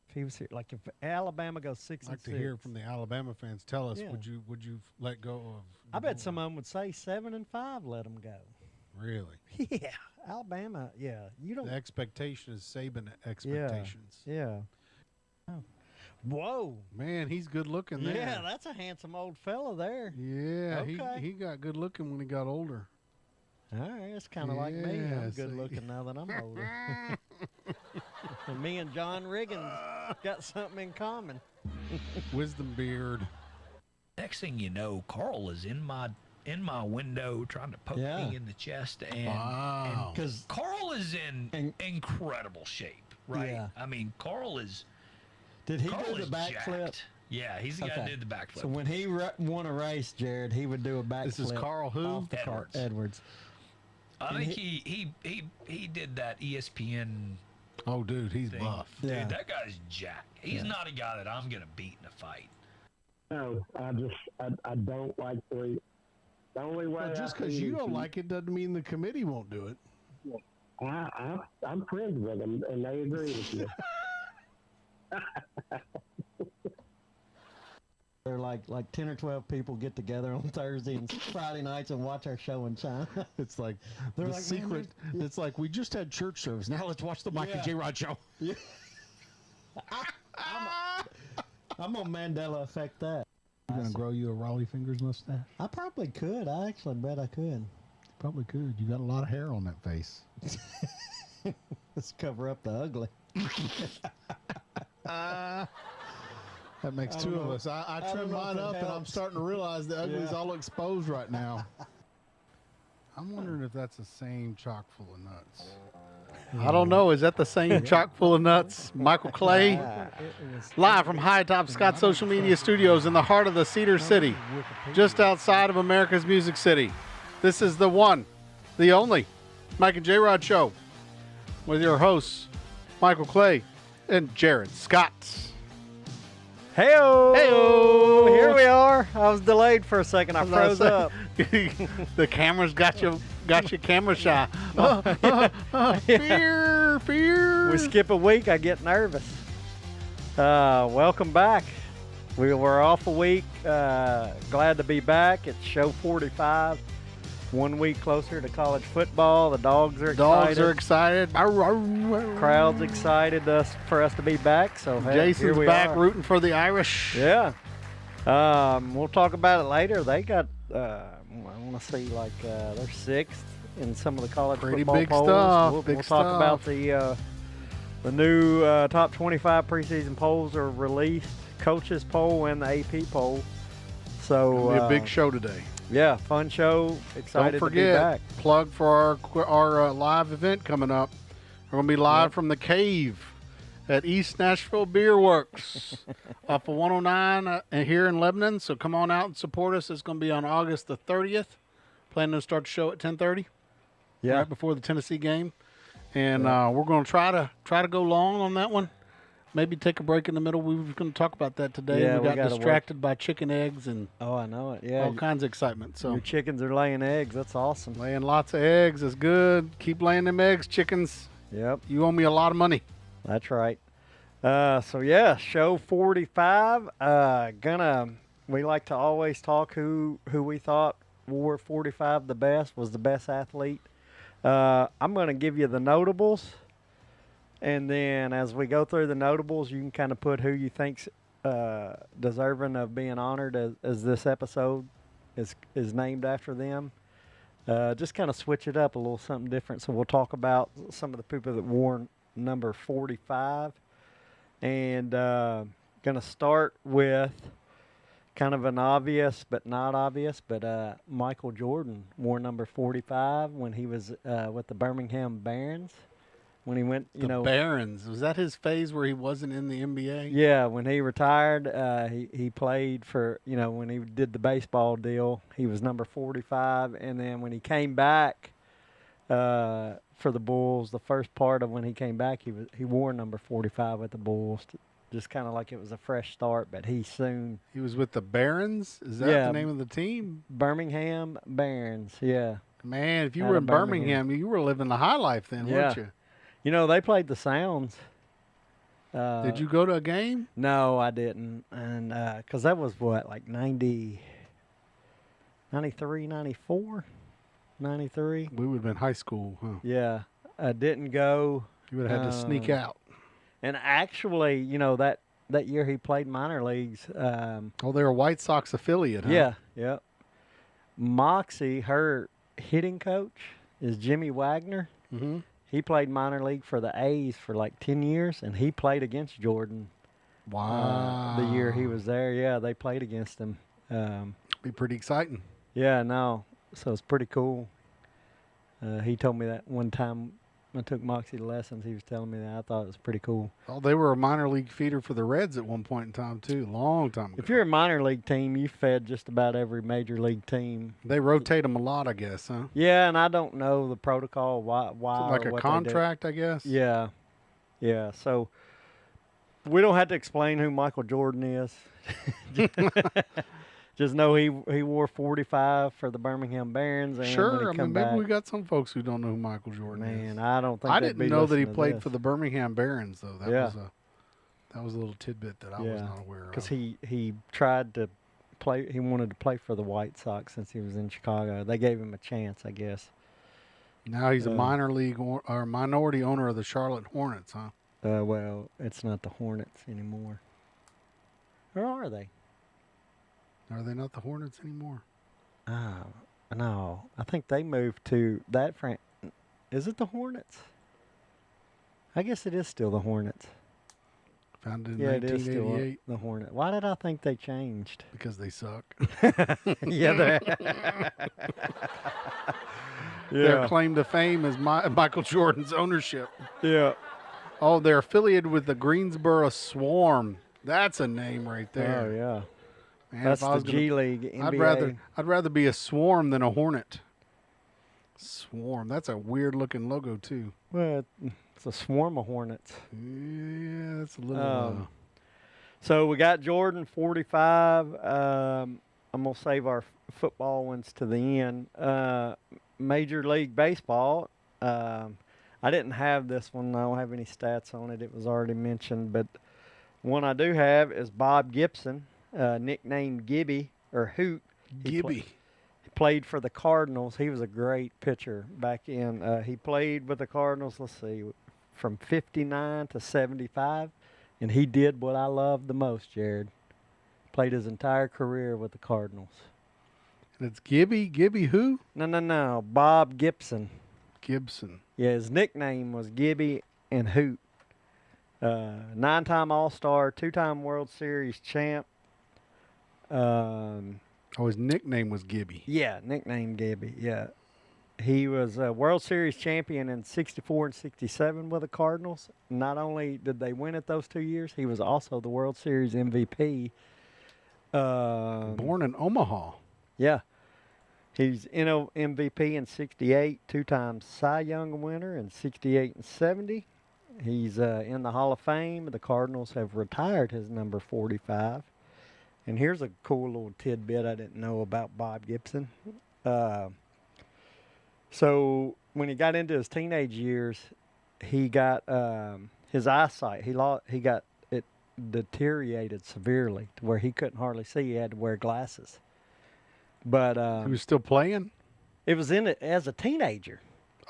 If he was here, like if Alabama goes 6 I'd like and to 6, hear from the Alabama fans. Tell us, Yeah. would you let go of? I bet some of them would say 7 and 5. Let them go. Really? Yeah, Alabama. Yeah, you don't. The expectation is Saban Yeah, expectations. yeah. Oh. Whoa. Man, he's good looking there. Yeah, that's a handsome old fella there. Yeah, Okay. he got good looking when he got older. All right, it's kind of like me. I'm Yeah, good see. looking now that I'm older. And me and John Riggins got something in common. Wisdom beard. Next thing you know, Carl is in my window trying to poke Yeah. me in the chest, and Wow. because Carl is in incredible shape, right? Yeah. I mean, Carl is Did he Carl do the is backflip? jacked. Yeah, he's the guy who did the backflip. So when he won a race, Jared, he would do a backflip. This is Carl who? Off the car. Edwards. I think he did that ESPN Oh, dude, he's thing. buff. Dude, Yeah. that guy's jacked. He's not a guy that I'm gonna beat in a fight. No, I don't like the only way. Well, just because you don't like it doesn't mean the committee won't do it. I'm friends with them, and they agree with you. They're like 10 or 12 people get together on Thursday and Friday nights and watch our show in China. It's like They're the like, secret. "Man, It's like we just had church service. Now let's watch the Mike and Yeah. Jrod show. Yeah. I'm gonna Mandela effect that. You gonna grow you a Raleigh Fingers mustache? I probably could. I actually bet I could. Probably could. You got a lot of hair on that face. Let's cover up the ugly. That makes I two don't of know. us. I I don't trimmed know if mine it up, and I'm helps. starting to realize the ugly's Yeah. all exposed right now. I'm wondering if that's the same chock full of nuts. I don't know. Is that the same chock full of nuts? Michael Clay, live from High Top Scott Social Media Studios in the heart of the Cedar City, just outside of America's Music City. This is the one, the only Mike and Jrod show with your hosts, Michael Clay and Jared Scott. Heyo! Heyo! Here we are. I was delayed for a second. I froze up. The camera's got you camera shy. Fear. We skip a week, I get nervous. Welcome back. We were off a week. Glad to be back. It's show 45. 1 week closer to college football. The dogs are excited. Dogs are excited. Crowd's excited for us to be back. So hey, Jason's here we back are. rooting for the Irish. Yeah. We'll talk about it later. They got, I want to see, like, they're sixth in some of the college Pretty football big polls. stuff, We'll big talk about stuff. the new top 25 preseason polls are released. Coaches poll and the AP poll. So It'll be a big show today. Yeah, fun show. Excited Don't to be back. forget, plug for our live event coming up. We're going to be live from the Cave at East Nashville Beer Works off of 109 here in Lebanon. So come on out and support us. It's going to be on August the 30th. Planning to start the show at 10:30. Yeah. Right before the Tennessee game. And we're going to try to go long on that one. Maybe take a break in the middle. We were going to talk about that today. Yeah, we we got gotta distracted by chicken eggs and Oh, I know it. Yeah. all kinds of excitement. So Your chickens are laying eggs. That's awesome. laying lots of eggs is good. Keep laying them eggs, chickens. Yep. You owe me a lot of money. That's right. So yeah, show 45. We like to always talk who we thought wore 45 the best, was the best athlete. I'm gonna give you the notables, and then as we go through the notables, you can kind of put who you think's deserving of being honored as this episode is named after them. Just kind of switch it up a little, something different. So we'll talk about some of the people that wore number 45. And going to start with kind of an obvious but not obvious, but Michael Jordan wore number 45 when he was with the Birmingham Barons. When he went, The Barons. Was that his phase where he wasn't in the NBA? Yeah, when he retired, he played for, when he did the baseball deal, he was number 45. And then when he came back for the Bulls, the first part of when he came back, he wore number 45 with the Bulls, just kind of like it was a fresh start. But he was with the Barons? Is that the name of the team? Birmingham Barons, yeah. Man, if you Out were of in Birmingham, you were living the high life then, weren't you? They played the Sounds. Did you go to a game? No, I didn't. And because that was what, like 90, 93, 94, 93? We would have been high school, huh? Yeah, I didn't go. You would have had to sneak out. And actually, that year he played minor leagues. Oh, they're a White Sox affiliate, huh? Yeah, yeah. Moxie, her hitting coach, is Jimmy Wagner. Mm-hmm. He played minor league for the A's for like 10 years, and he played against Jordan. Wow. The year he was there, yeah, they played against him. Be pretty exciting. Yeah, no, so it's pretty cool. He told me that one time I took Moxie to lessons. He was telling me that. I thought it was pretty cool. Oh, they were a minor league feeder for the Reds at one point in time, too. Long time ago. If you're a minor league team, you fed just about every major league team. They rotate them a lot, I guess, huh? Yeah, and I don't know the protocol, why Like or a what contract, I guess? they do. Yeah, yeah. So we don't have to explain who Michael Jordan is. Just know he wore 45 for the Birmingham Barons. And Sure, when he I mean, come maybe back, we got some folks who don't know who Michael Jordan is. man, I don't think I they'd didn't be know that he listening to played this. for the Birmingham Barons, though. That Yeah. was a little tidbit that I was not aware of. Because he tried to play. He wanted to play for the White Sox since he was in Chicago. They gave him a chance, I guess. Now he's a minor league or minority owner of the Charlotte Hornets, huh? Well, it's not the Hornets anymore. Or are they? Are they not the Hornets anymore? No. I think they moved to that Is it the Hornets? I guess it is still the Hornets. Founded in Yeah, it is still 1988 the Hornet. Why did I think they changed? because they suck. Yeah, Their claim to fame is Michael Jordan's ownership. yeah. Oh, they're affiliated with the Greensboro Swarm. That's a name right there. Oh, yeah. Man, That's if I was the gonna- G League NBA. I'd rather be a Swarm than a Hornet. Swarm. That's a weird looking logo too. Well, it's a swarm of hornets. Yeah, that's a little. So we got Jordan 45. I'm gonna save our football ones to the end. Major League Baseball. I didn't have this one. I don't have any stats on it. It was already mentioned, but one I do have is Bob Gibson, nicknamed Gibby or Hoot. Gibby. He played for the Cardinals. He was a great pitcher back in. He played with the Cardinals. Let's see, from 59 to 75, and he did what I loved the most, Jared. Played his entire career with the Cardinals. And it's Gibby. Gibby who? No. Bob Gibson. Gibson. Yeah, his nickname was Gibby and Hoot. 9-time All-Star, 2-time World Series champ. Oh, his nickname was Gibby. Yeah, nickname Gibby. Yeah, he was a World Series champion in '64 and '67 with the Cardinals. Not only did they win it those 2 years, he was also the World Series MVP. Born in Omaha. Yeah, he's NL MVP in '68, 2-time Cy Young winner in '68 and '70. He's in the Hall of Fame. The Cardinals have retired his number 45. And here's a cool little tidbit I didn't know about Bob Gibson. So when he got into his teenage years, he got his eyesight. He got it deteriorated severely to where he couldn't hardly see. He had to wear glasses. But He was still playing? it was in it as a teenager.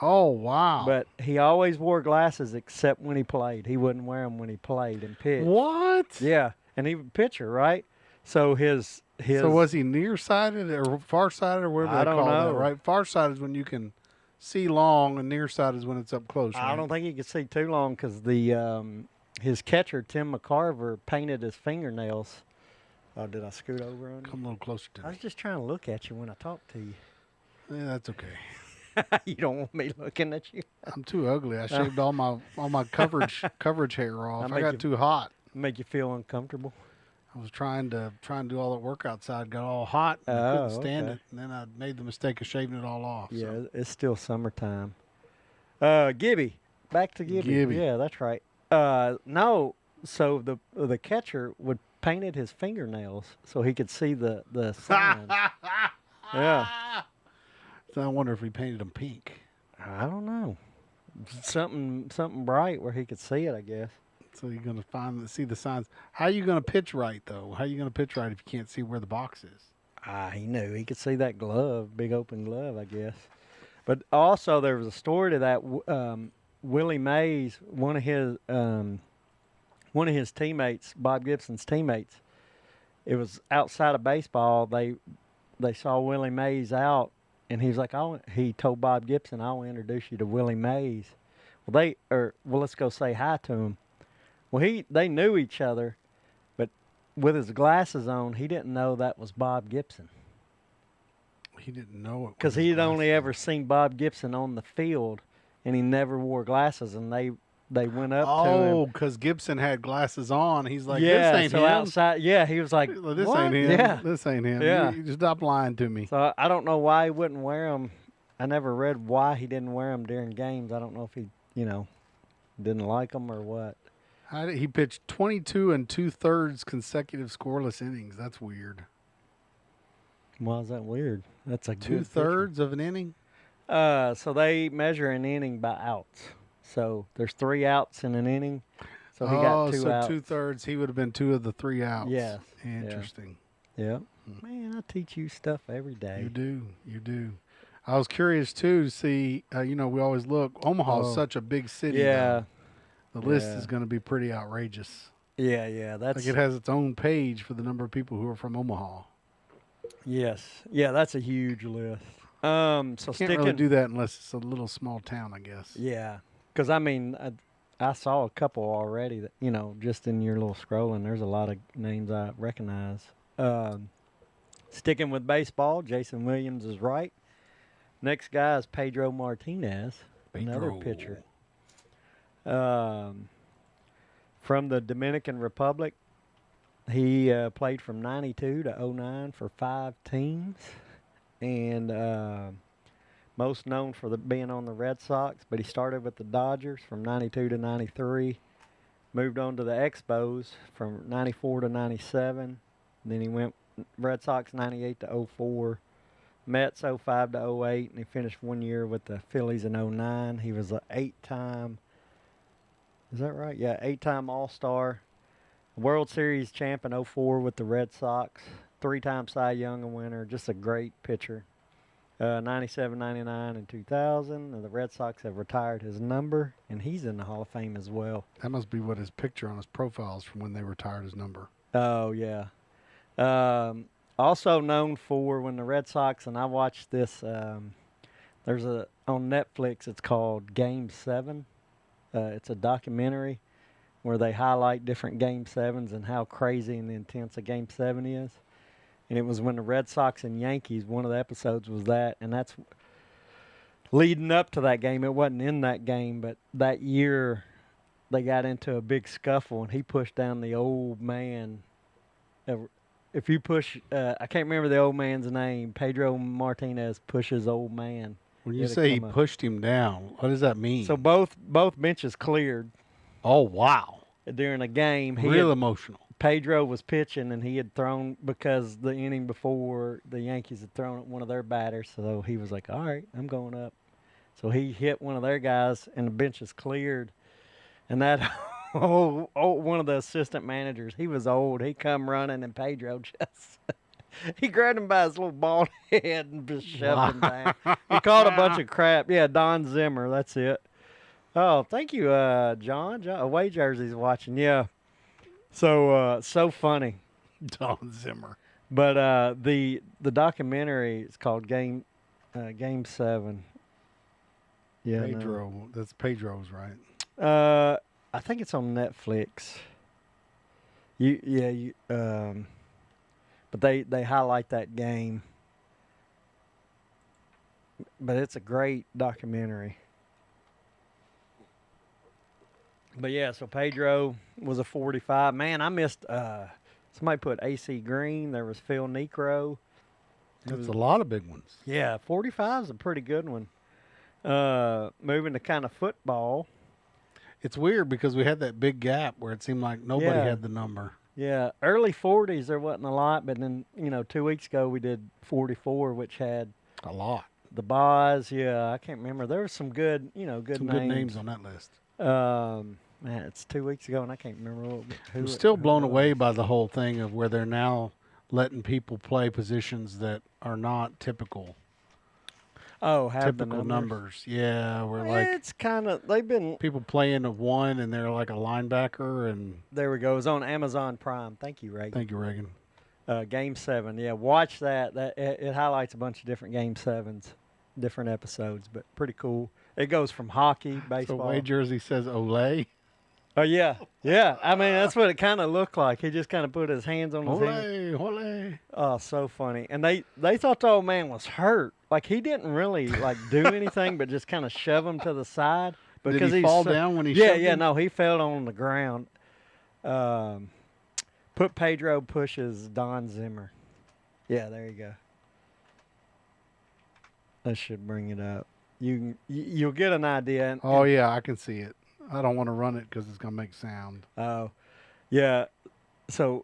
Oh, wow. But he always wore glasses except when he played. He wouldn't wear them when he played and pitched. What? Yeah, and he was a pitcher, right? So his So was he nearsighted or farsighted or whatever I they don't call know. that, right? Farsighted is when you can see long, and nearsighted is when it's up close. I right? don't think he could see too long because his catcher Tim McCarver painted his fingernails. Oh, did I scoot over on you? Come a little closer to I me. was just trying to look at you when I talked to you. Yeah, that's okay. You don't want me looking at you. I'm too ugly. I shaved all my coverage hair off. I make got you- too hot. Make you feel uncomfortable. I was trying to do all that work outside. Got all hot. And I couldn't stand okay. it. And then I made the mistake of shaving it all off. Yeah, So. it's still summertime. Gibby. Back to Gibby. Gibby. Yeah, that's right. No, so the catcher would painted his fingernails so he could see the signs. Yeah. So I wonder if he painted them pink. I don't know. Something bright where he could see it, I guess. So you're going to see the signs. How are you going to pitch right, though? How are you going to pitch right if you can't see where the box is? He knew. He could see that glove, big open glove, I guess. But also there was a story to that. Willie Mays, one of his teammates, Bob Gibson's teammates, it was outside of baseball. They saw Willie Mays out, and he was like, he told Bob Gibson, "I'll introduce you to Willie Mays." Well, let's go say hi to him. Well, they knew each other, but with his glasses on, he didn't know that was Bob Gibson. He didn't know it because he'd only ever seen Bob Gibson on the field, and he never wore glasses. And they went up to him. Oh, because Gibson had glasses on. He's like, yeah, this ain't so him. outside, yeah, he was like, This what? ain't him. Yeah, This ain't him. Yeah. You stop lying to me. So I don't know why he wouldn't wear them. I never read why he didn't wear them during games. I don't know if he, didn't like them or what. He pitched 22 2/3 consecutive scoreless innings. That's weird. Why is that weird? That's a good 2/3 of an inning? So they measure an inning by outs. So there's 3 outs in an inning. So he got 2 outs. 2/3. He would have been 2 of the 3 outs. Yes. Interesting. Yeah. Man, I teach you stuff every day. You do. You do. I was curious, too, to see, we always look. Omaha is such a big city. Yeah. Though. The list is going to be pretty outrageous. Yeah. That's like it has its own page for the number of people who are from Omaha. Yes. Yeah, that's a huge list. So Can't really do that unless it's a little small town, I guess. Yeah. Because, I saw a couple already that, just in your little scrolling, there's a lot of names I recognize. Sticking with baseball, Jason Williams is right. Next guy is Pedro Martinez, another pitcher. From the Dominican Republic. He played from 92 to 09 for 5 teams. And most known for being on the Red Sox, but he started with the Dodgers from 92 to 93. Moved on to the Expos from 94 to 97. Then he went Red Sox 98 to 04. Mets 05 to 08, and he finished 1 year with the Phillies in 09. He was an 8-time, is that right? Yeah, 8-time All-Star. World Series champ in 04 with the Red Sox. 3-time Cy Young winner. Just a great pitcher. 97, 99, and 2000. And the Red Sox have retired his number, and he's in the Hall of Fame as well. That must be what his picture on his profile is from when they retired his number. Oh, yeah. Also known for when the Red Sox, and I watched this, there's on Netflix, it's called Game 7. It's a documentary where they highlight different Game 7s and how crazy and intense a Game 7 is. And it was when the Red Sox and Yankees, one of the episodes was that, and that's leading up to that game. It wasn't in that game, but that year they got into a big scuffle, and he pushed down the old man. If you push, I can't remember the old man's name. Pedro Martinez pushes old man. When you say he pushed him down, what does that mean? So both benches cleared. Oh, wow. During a game. Real emotional. Pedro was pitching, and he had thrown, because the inning before the Yankees had thrown at one of their batters, so he was like, all right, I'm going up. So he hit one of their guys, and the benches cleared. And that one of the assistant managers, he was old. He come running, and Pedro just he grabbed him by his little bald head and just shoved him down. He caught a bunch of crap. Yeah, Don Zimmer, that's it. Oh, thank you, John. Away Jersey's watching. Yeah. So so funny. Don Zimmer. But the documentary is called Game 7. Yeah, Pedro. No. That's Pedro's, right? I think it's on Netflix. But they highlight that game. But it's a great documentary. But yeah, so Pedro was a 45. Man, I missed. Somebody put AC Green. There was Phil Necro. That's a lot of big ones. Yeah, 45 is a pretty good one. Moving to kind of football. It's weird because we had that big gap where it seemed like nobody had the number. Yeah, early 40s there wasn't a lot, but then 2 weeks ago we did 44, which had a lot. The Boz, yeah, I can't remember. There were some good, good some names. Good names on that list. Man, it's 2 weeks ago, and I can't remember who. I'm still who blown it away was. by the whole thing of where they're now letting people play positions that are not typical Oh, have the numbers. Yeah, we're like It's kind of they've been. people playing a one and they're like a linebacker. And There we go. It's on Amazon Prime. Thank you, Reagan. thank you, Reagan. Game 7. Yeah, watch that. It highlights a bunch of different Game 7s, different episodes, but pretty cool. It goes from hockey, So baseball. away jersey says Olay. Oh yeah, yeah. I mean, that's what it kind of looked like. He just kind of put his hands on his head. Olay, Olay. Oh, so funny. And they thought the old man was hurt. Like he didn't really like do anything, but just kind of shove him to the side Did because he he's fall so- down when he Yeah, shoved yeah. him? No, he fell on the ground. Put Pedro pushes Don Zimmer. Yeah, there you go. That should bring it up. You'll get an idea. And, Oh, yeah, I can see it. I don't want to run it because it's going to make sound. Oh, yeah. So,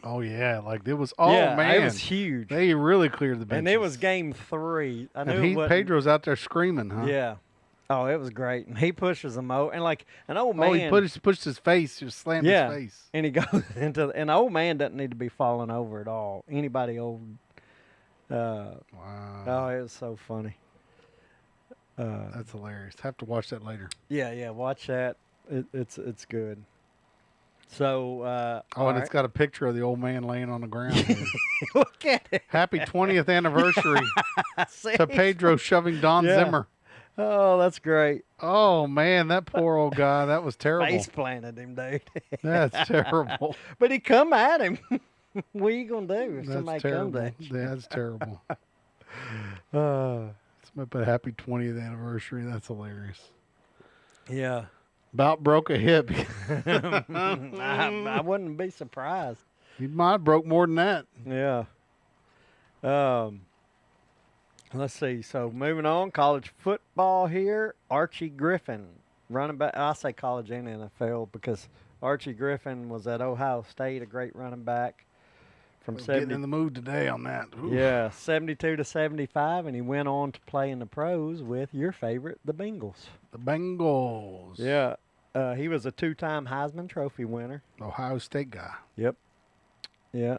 Oh, yeah, like it was, oh, yeah, man. it was huge. They really cleared the benches. And it was game 3. I knew And it wasn't- Pedro's out there screaming, huh? Yeah. Oh, it was great. And he pushes him over. And like an old man. Oh, he pushed his face, just slammed Yeah. his face. And he goes into. And the old man doesn't need to be falling over at all. Anybody old. Oh, Wow. it was so funny. That's hilarious. Have to watch that later. Yeah. Watch that. It's good. So. Oh, and it's got a picture of the old man laying on the ground. Look at it. Happy 20th anniversary See? to Pedro shoving Don Yeah. Zimmer. Oh, that's great. Oh, man, that poor old guy. That was terrible. Face planted him, dude. That's terrible. But he come at him. What are you gonna do if That's somebody terrible. comes at you? That's terrible. Uh, But happy 20th anniversary. That's hilarious. yeah. About broke a hip. I wouldn't be surprised. He might have broke more than that. Yeah. Let's see. So moving on, college football here. Archie Griffin, running back. I say college and NFL because Archie Griffin was at Ohio State, a great running back from Getting 70. in the mood today on that. Oof. Yeah, 72 to 75, and he went on to play in the pros with your favorite, the Bengals. The Bengals. Yeah, he was a 2-time Heisman Trophy winner. Ohio State guy. Yep. Yeah.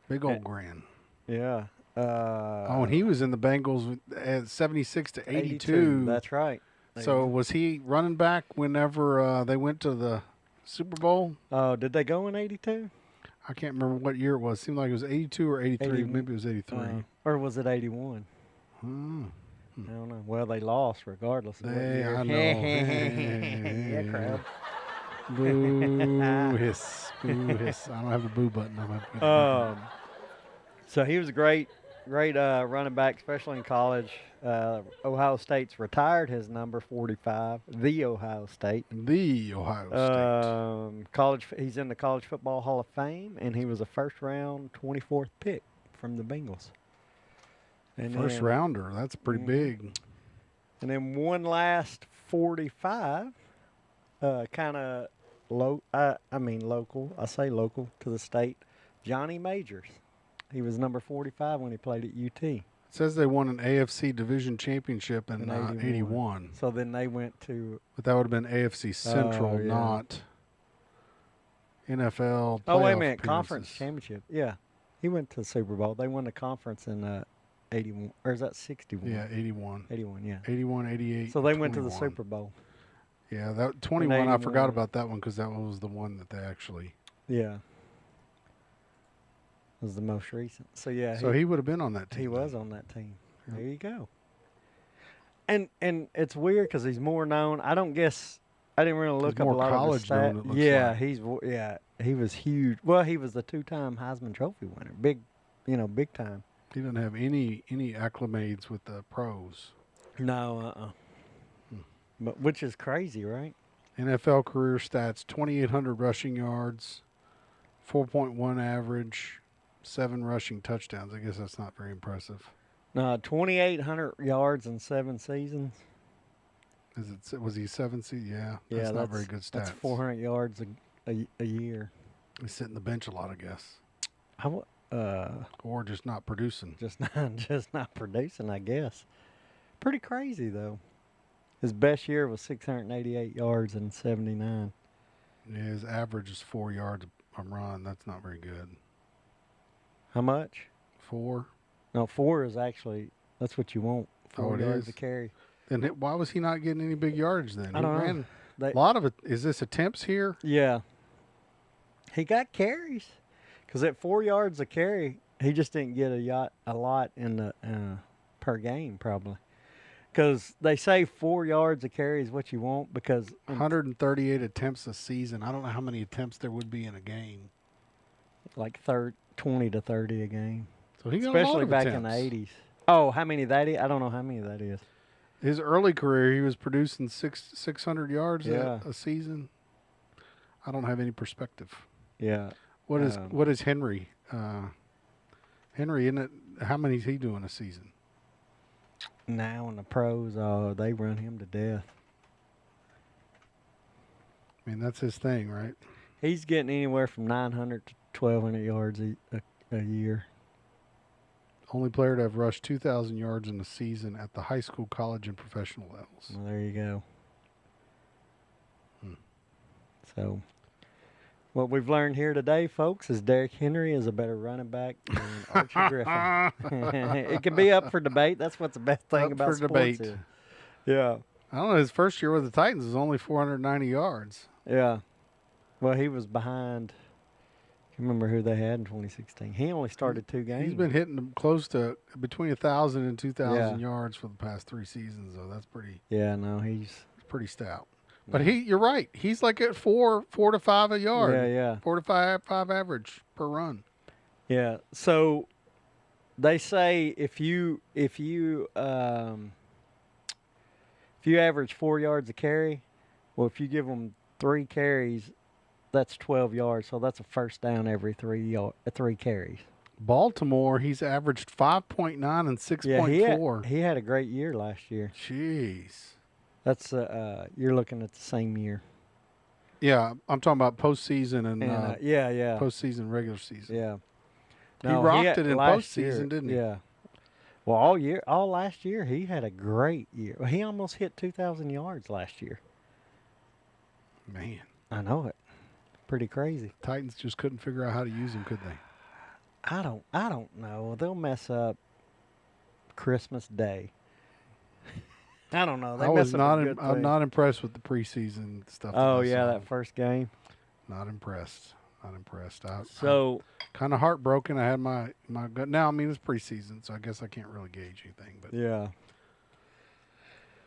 Big old grin. Yeah. Oh, and he was in the Bengals at 76 to 82. That's right. So was he running back whenever they went to the Super Bowl? Oh, did they go in 82? I can't remember what year it was. Seemed like it was 82 or 83. 80 Maybe it was 83. Or was it 81? Hmm. I don't know. Well, they lost regardless of what year. I know. Yeah, crowd. Boo hiss. Boo hiss. I don't have a boo button. I'm happy. So he was a great running back, especially in college. Ohio State's retired his number 45, the Ohio State. The Ohio State. College. He's in the College Football Hall of Fame, and he was a first-round 24th pick from the Bengals. And First then, rounder. That's pretty big. And then one last 45, kind of local. I say local to the state. Johnny Majors. He was number 45 when he played at UT. It says they won an AFC division championship in In 81. So then they went to. But that would have been AFC Central, yeah. not NFL. Oh, wait a playoff minute. Conference appearances. championship. Yeah. He went to the Super Bowl. They won the conference in 81. Or is that 61? Yeah, 81. 81, yeah. 81, 88. So they went to the 21. Super Bowl. Yeah, that 21, I forgot 81. about that one because that one was the one that they actually. Yeah. Was the most recent. So, yeah. So he would have been on that team. He was on that team. Yep. There you go. And it's weird because he's more known. I don't guess. I didn't really look up a more lot of college his known, stats. it looks Yeah, like. he was huge. Well, he was the 2-time Heisman Trophy winner. Big time. He didn't have any acclimates with the pros. No, But which is crazy, right? NFL career stats: 2,800 rushing yards, 4.1 average, 7 rushing touchdowns. I guess that's not very impressive. 2,800 yards in 7 seasons. Was he 7 seasons? Yeah, Yeah, that's not very good stats. That's 400 yards a year. He's sitting the bench a lot, I guess, or just not producing. Just not producing, I guess. Pretty crazy though. His best year was 688 yards and 79. Yeah, his average is 4 yards a run. That's not very good. How much? 4. No, 4 is actually, that's what you want. 4 it yards is? a carry. Then why was he not getting any big yardage then? I don't know. A lot of it. Is this attempts here? Yeah. He got carries. Because at 4 yards a carry, he just didn't get a lot in the per game probably. Because they say 4 yards a carry is what you want because 138 attempts a season. I don't know how many attempts there would be in a game. like 20 to 30 a game. So he got a lot Especially of back attempts. in the 80s. Oh, how many that is? I don't know how many that is. His early career, he was producing 600 yards Yeah. a season. I don't have any perspective. Yeah. What is Henry? Henry, isn't it? How many is he doing a season? Now in the pros, they run him to death. I mean, that's his thing, right? He's getting anywhere from 900 to 1,200 yards a year. Only player to have rushed 2,000 yards in a season at the high school, college, and professional levels. Well, there you go. So, what we've learned here today, folks, is Derrick Henry is a better running back than Archie Griffin. It can be up for debate. That's what's the best thing Up about for sports debate. is. Yeah. I don't know. His first year with the Titans was only 490 yards. Yeah. Well, he was behind. I can't remember who they had in 2016. He only started 2 games. He's been hitting them close to between 1,000 and 2,000 Yeah. yards for the past 3 seasons, though. That's Yeah, no, he's. pretty stout. But you're right. He's like at 4 to 5 a yard. Yeah. 4 to 5 average per run. Yeah. So they say if you average 4 yards a carry, well, if you give them 3 carries, that's 12 yards. So that's a first down every 3 carries. Baltimore, he's averaged 5.9 and 6.4. He had a great year last year. Jeez. That's you're looking at the same year. Yeah, I'm talking about postseason and yeah. postseason, regular season. Yeah. He rocked it in last postseason, year, didn't he? Yeah. Well, all last year, he had a great year. He almost hit 2,000 yards last year. Man. I know it. Pretty crazy. Titans just couldn't figure out how to use him, could they? I don't know. They'll mess up Christmas Day. I don't know. I'm not impressed with the preseason stuff. Oh yeah, that first game. Not impressed. So kind of heartbroken. I had my gut. Now, I mean, it's preseason, so I guess I can't really gauge anything. But yeah.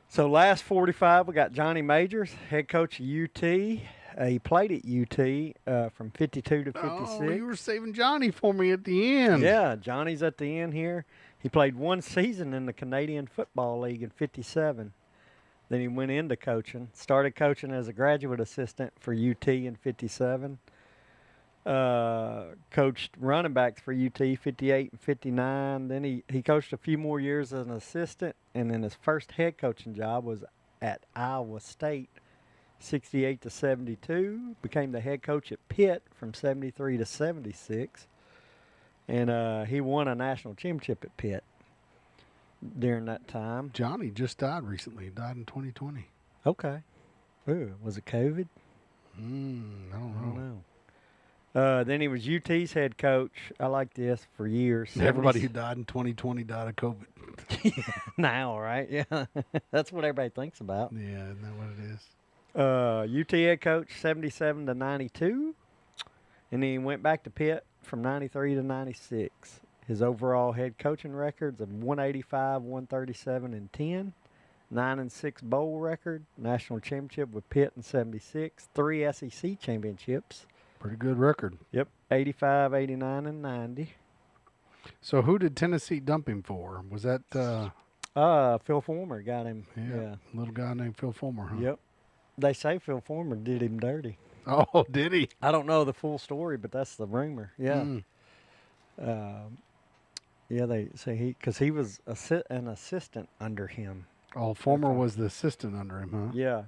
So last 45, we got Johnny Majors, head coach of UT. He played at UT from 52 to 56. Oh, you were saving Johnny for me at the end. Yeah, Johnny's at the end here. He played 1 season in the Canadian Football League in 57. Then he went into coaching. Started coaching as a graduate assistant for UT in 57. Coached running backs for UT 58 and 59. Then he coached a few more years as an assistant. And then his first head coaching job was at Iowa State, 68 to 72. Became the head coach at Pitt from 73 to 76. And he won a national championship at Pitt during that time. Johnny just died recently. He died in 2020. Okay. Ooh, was it COVID? I don't know. Then he was UT's head coach. I like this for years. Everybody who died in 2020 died of COVID. Now, right? Yeah. That's what everybody thinks about. Yeah, isn't that what it is? UT head coach, 77 to 92. And then he went back to Pitt from 93 to 96. His overall head coaching records of 185, 137, and 10. 9-6 bowl record. National championship with Pitt in 76. 3 SEC championships. Pretty good record. Yep. 85, 89, and 90. So who did Tennessee dump him for? Was that Phil Fulmer got him. Yeah. Little guy named Phil Fulmer, huh? Yep. They say Phil Fulmer did him dirty. Oh, did he? I don't know the full story, but that's the rumor. Yeah. Yeah, they say because he was an assistant under him. Oh, Fulmer was the assistant under him, huh? Yeah.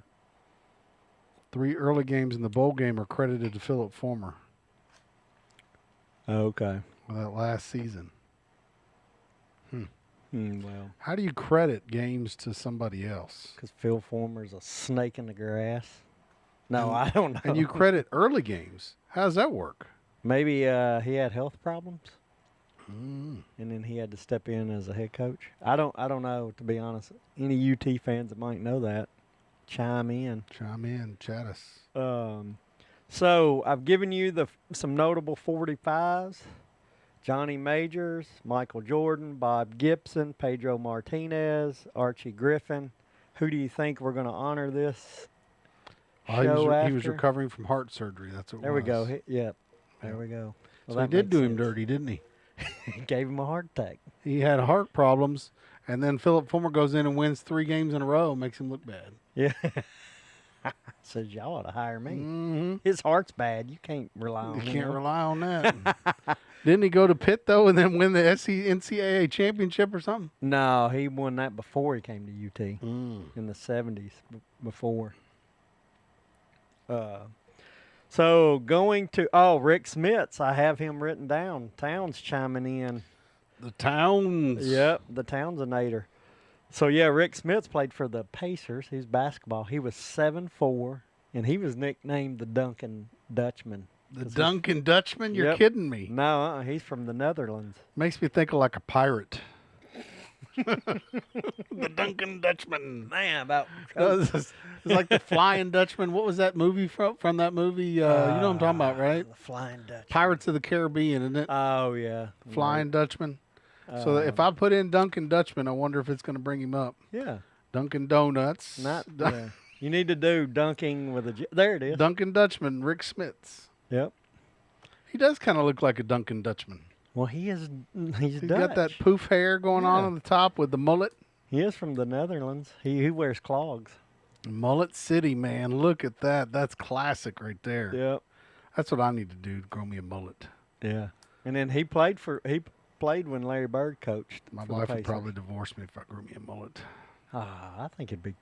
3 early games in the bowl game are credited to Philip Fulmer. Okay. Well, that last season. Well, how do you credit games to somebody else? Because Phil Fulmer's a snake in the grass. No, I don't know. And you credit early games. How does that work? Maybe he had health problems, and then he had to step in as a head coach. I don't know, to be honest. Any UT fans that might know that, chime in. Chat us. So I've given you some notable 45s. Johnny Majors, Michael Jordan, Bob Gibson, Pedro Martinez, Archie Griffin. Who do you think we're going to honor this show He was after? recovering from heart surgery. That's what There it we was. go. Yep. There we go. Well, So he that did makes do him sense. dirty, didn't he? He gave him a heart attack. He had heart problems, and then Philip Fulmer goes in and wins 3 games in a row, makes him look bad. Yeah. Says y'all ought to hire me. Mm-hmm. His heart's bad. You can't rely on You him. can't rely on that. Didn't he go to Pitt, though, and then win the NCAA championship or something? No, he won that before he came to UT in the 70s before. So going to, Rick Smits, I have him written down. Towns chiming in. The Towns. Yep, the Townsendinator. So, yeah, Rick Smits played for the Pacers. He's basketball. He was 7'4", and he was nicknamed the Duncan Dutchman. The Duncan Dutchman? You're Yep. kidding me. No, he's from the Netherlands. Makes me think of like a pirate. The Duncan Dutchman. Man, about It's like the Flying Dutchman. What was that movie from that movie? You know what I'm talking about, right? the Flying Dutchman. Pirates of the Caribbean, isn't it? Oh, yeah. Flying Dutchman. So that if I put in Duncan Dutchman, I wonder if it's going to bring him up. Yeah. Dunkin' Donuts. Yeah. You need to do dunking with a there it is. Duncan Dutchman, Rick Smits. Yep. He does kind of look like a Duncan Dutchman. Well, he's He's Dutch. got that poof hair going on the top with the mullet. He is from the Netherlands. He wears clogs. Mullet City, man. Look at that. That's classic right there. Yep. That's what I need to do, grow me a mullet. Yeah. And then he played when Larry Bird coached. My for the wife would Pacers. probably divorce me if I grew me a mullet. I think it'd be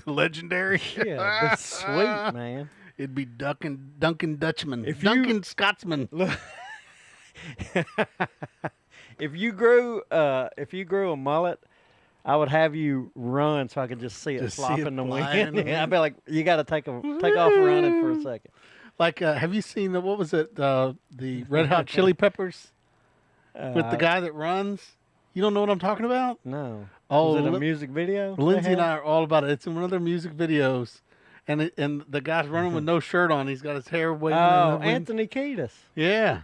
Legendary. yeah, it'd be sweet, man. It'd be Duncan Dutchman. Duncan Duncan Scotsman. If you grew a mullet, I would have you run so I could just see it Just see flop it in the flying in wind. the I'd wind. be like, you got to take off running for a second. Like, have you seen what was it? The Red Hot Chili Peppers with the guy that runs. You don't know what I'm talking about? No. Oh, Was it a music video? Lindsay and they I had? are all about it. It's in one of their music videos, and the guy's running with no shirt on. He's got his hair waving. in Oh, the wind. Anthony Kiedis. Yeah.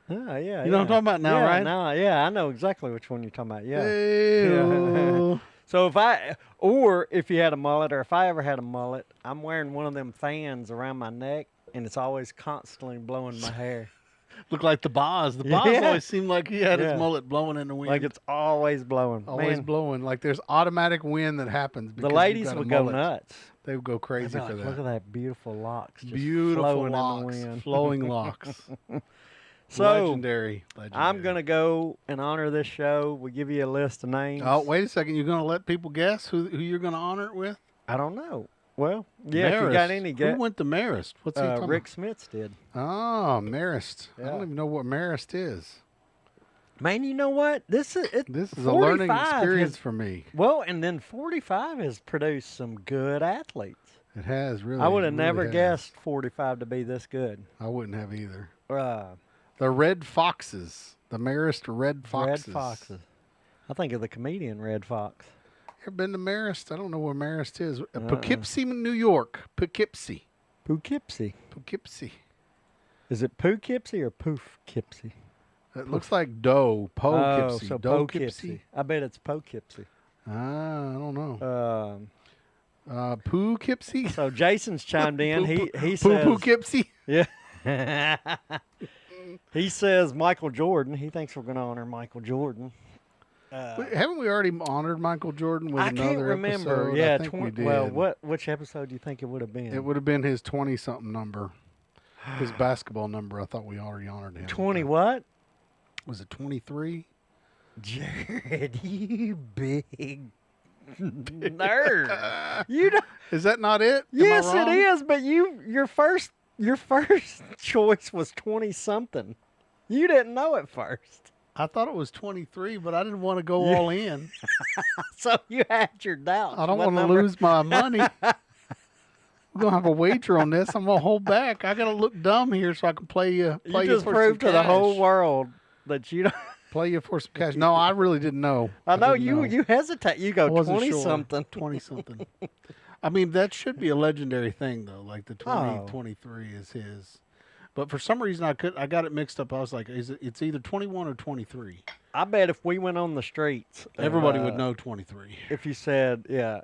Oh, yeah. You know what I'm talking about now, yeah, right? No, yeah, I know exactly which one you're talking about. Yeah. Ew. So if you had a mullet, or if I ever had a mullet, I'm wearing one of them fans around my neck, and it's always constantly blowing my hair. Look like the Boz. The Boz Yeah. always seemed like he had Yeah. his mullet blowing in the wind. Like it's always blowing. always Man, blowing. Like there's automatic wind that happens. the because ladies you've got a would go mullet. nuts. They would go They'd crazy be like, for that. look at that beautiful locks. Just Beautiful flowing locks, in the wind. flowing locks. So, Legendary. I'm going to go and honor this show. We give you a list of names. Oh, wait a second. You're going to let people guess who you're going to honor it with? I don't know. Well, yeah, if you got any Who guess. went to Marist? What's he talking Rick Smits did. about? Oh, Marist. I Yeah. don't even know what Marist is. Man, you know what? This is a learning 45 experience has- for me. Well, and then 45 has produced some good athletes. It has really. I would have really never has. guessed 45 to be this good. I wouldn't have either. Uh, The Red Foxes. The Marist Red Foxes. Red Foxes. I think of the comedian Red Fox. Ever been to Marist? I don't know where Marist is. Poughkeepsie, New York. Poughkeepsie. Poughkeepsie. Poughkeepsie. Is it Poughkeepsie or Poofkeepsie? It looks like dough. Poughkeepsie. Oh, so Poughkeepsie. Poughkeepsie. I bet it's Poughkeepsie. I don't know. Um, Poughkeepsie. so Jason's chimed in. He says, Poughkeepsie. yeah. He says Michael Jordan. He thinks we're going to honor Michael Jordan. Haven't we already honored Michael Jordan with I another can't remember. episode? Yeah, I think we did. Well, which episode do you think it would have been? It would have been his 20-something number. His basketball number. I thought we already honored him. 20 what? Was it 23? Jared, you big nerd. You don't, Is that not it? Am I yes, it wrong? is. But your first choice was 20 something. You didn't know it first, I thought it was 23, but I didn't want to go all in. so you had your doubts. I don't What want to number- lose my money. We're gonna have a wager on this. I'm gonna hold back. I gotta look dumb here so I can play you. Play You just for proved some to the whole cash. world that you don't. Play you for some cash. No, I really didn't know. I know didn't know. you hesitate. You I go wasn't 20 sure. something. 20 something. I mean, that should be a legendary thing though. Like the 20, Oh. 23 is his. But for some reason I got it mixed up. I was like, it's either 21 or 23. I bet if we went on the streets, Everybody would know 23. If you said, yeah,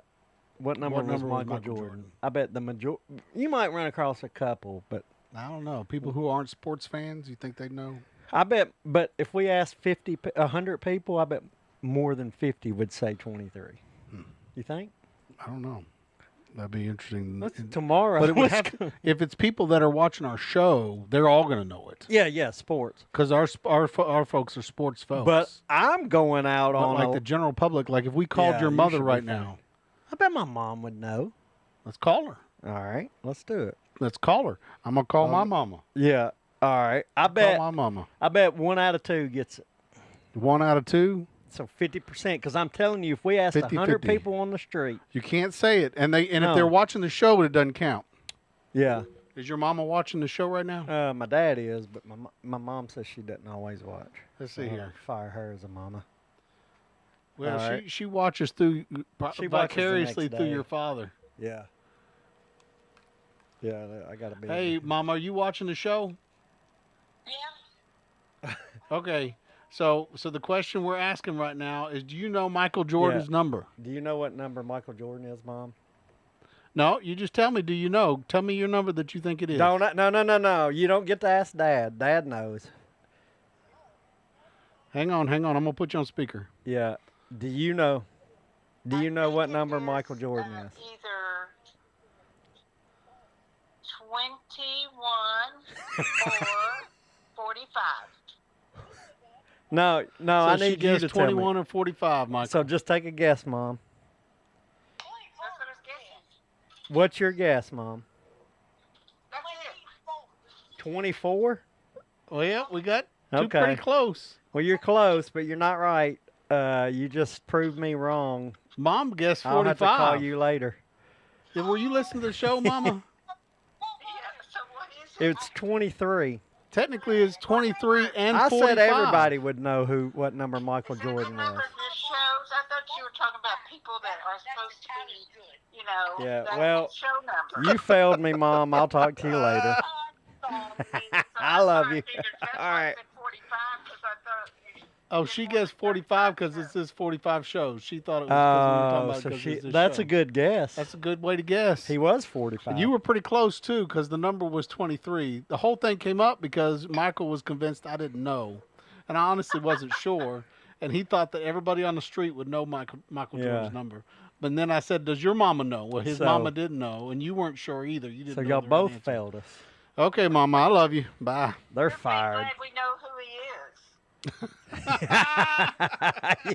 what number, What was, number was Michael Michael Jordan? Jordan? I bet the majority. You might run across a couple, but I don't know. People who aren't sports fans, you think they know? I bet. But if we asked 100 people, I bet more than 50 would say 23. You think? I don't know. That'd be interesting. Tomorrow. But it would have, if it's people that are watching our show, they're all going to know it. Yeah, sports. Because our folks are sports folks. But I'm going out But on like the general public, like if we called Yeah, your you mother should be right fine. now, I bet my mom would know. let's call her. All right, let's do it. Let's call her. I'm gonna call my mama. Yeah. All right. I Call bet. my mama. I bet 1 out of 2 gets it. 1 out of 2. So 50%. Because I'm telling you, if we asked 100 50-50. people on the street, You can't say it, and if No. they're watching the show, it doesn't count. yeah. Is your mama watching the show right now? My dad is, but my mom says she doesn't always watch. Let's see here. Fire her as a mama. Well, all right. she watches through She watches the vicariously next through day. your father. Yeah. Yeah, I gotta be. Hey, Mama, are you watching the show? Yeah. Okay. So the question we're asking right now is, do you know Michael Jordan's number? Do you know what number Michael Jordan is, Mom? No, you just tell me. Do you know? Tell me your number that you think it is. No. You don't get to ask Dad. Dad knows. Hang on. I'm gonna put you on speaker. Yeah. Do you know? Do you know what think it number is, Michael Jordan is? Either 21 or 45. No. So I she need you guessed to tell 21 me. or 45, Michael. So just take a guess, Mom. That's what I was guessing. What's your guess, Mom? That's it. 24? Well, yeah, we got two Okay. pretty close. Well, you're close, but you're not right. You just proved me wrong. Mom guessed 45. I'll have to call you later. Yeah, were you listening to the show, Mama? Yeah, so what is it? It's 23. Technically, it's 23 and I 45. said everybody would know what number Michael Is that the Jordan number was. this shows? I thought you were talking about people that are supposed to be, you know, Yeah, that well, show number. You failed me, Mom. I'll talk to you later. I love you. All right. Oh, she guessed 45 because it says 45 shows. She thought it was because we were talking about it So 'cause it's this that's show. a good guess. That's a good way to guess. He was 45. And you were pretty close, too, because the number was 23. The whole thing came up because Michael was convinced I didn't know. And I honestly wasn't sure. And he thought that everybody on the street would know Michael Yeah. Jordan's number. But then I said, does your mama know? Well, his So- mama didn't know, and you weren't sure either. You didn't So know y'all the right both answer. failed us. Okay, Mama, I love you. Bye. They're We're fired. glad we know who he is.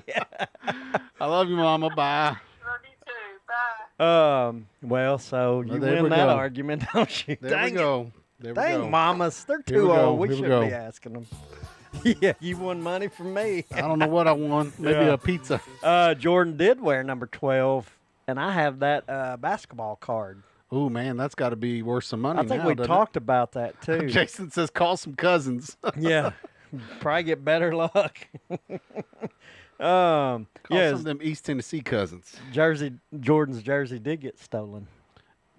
Yeah. I love you, Mama. Bye. Love you too. Bye. Well, so you there win we that go. argument, don't you? There Dang we go. There it. we Dang, go. mamas. They're Here we too go. old. We Here we shouldn't go. be asking them. Yeah, you won money from me. I don't know what I won. Maybe Yeah. a pizza. Jordan did wear number 12, and I have that basketball card. Oh, man, that's got to be worth some money I think now, we doesn't talked about that, it? too. Jason says call some cousins. Yeah. Probably get better luck. Call Yeah, some of them East Tennessee cousins. Jordan's jersey did get stolen.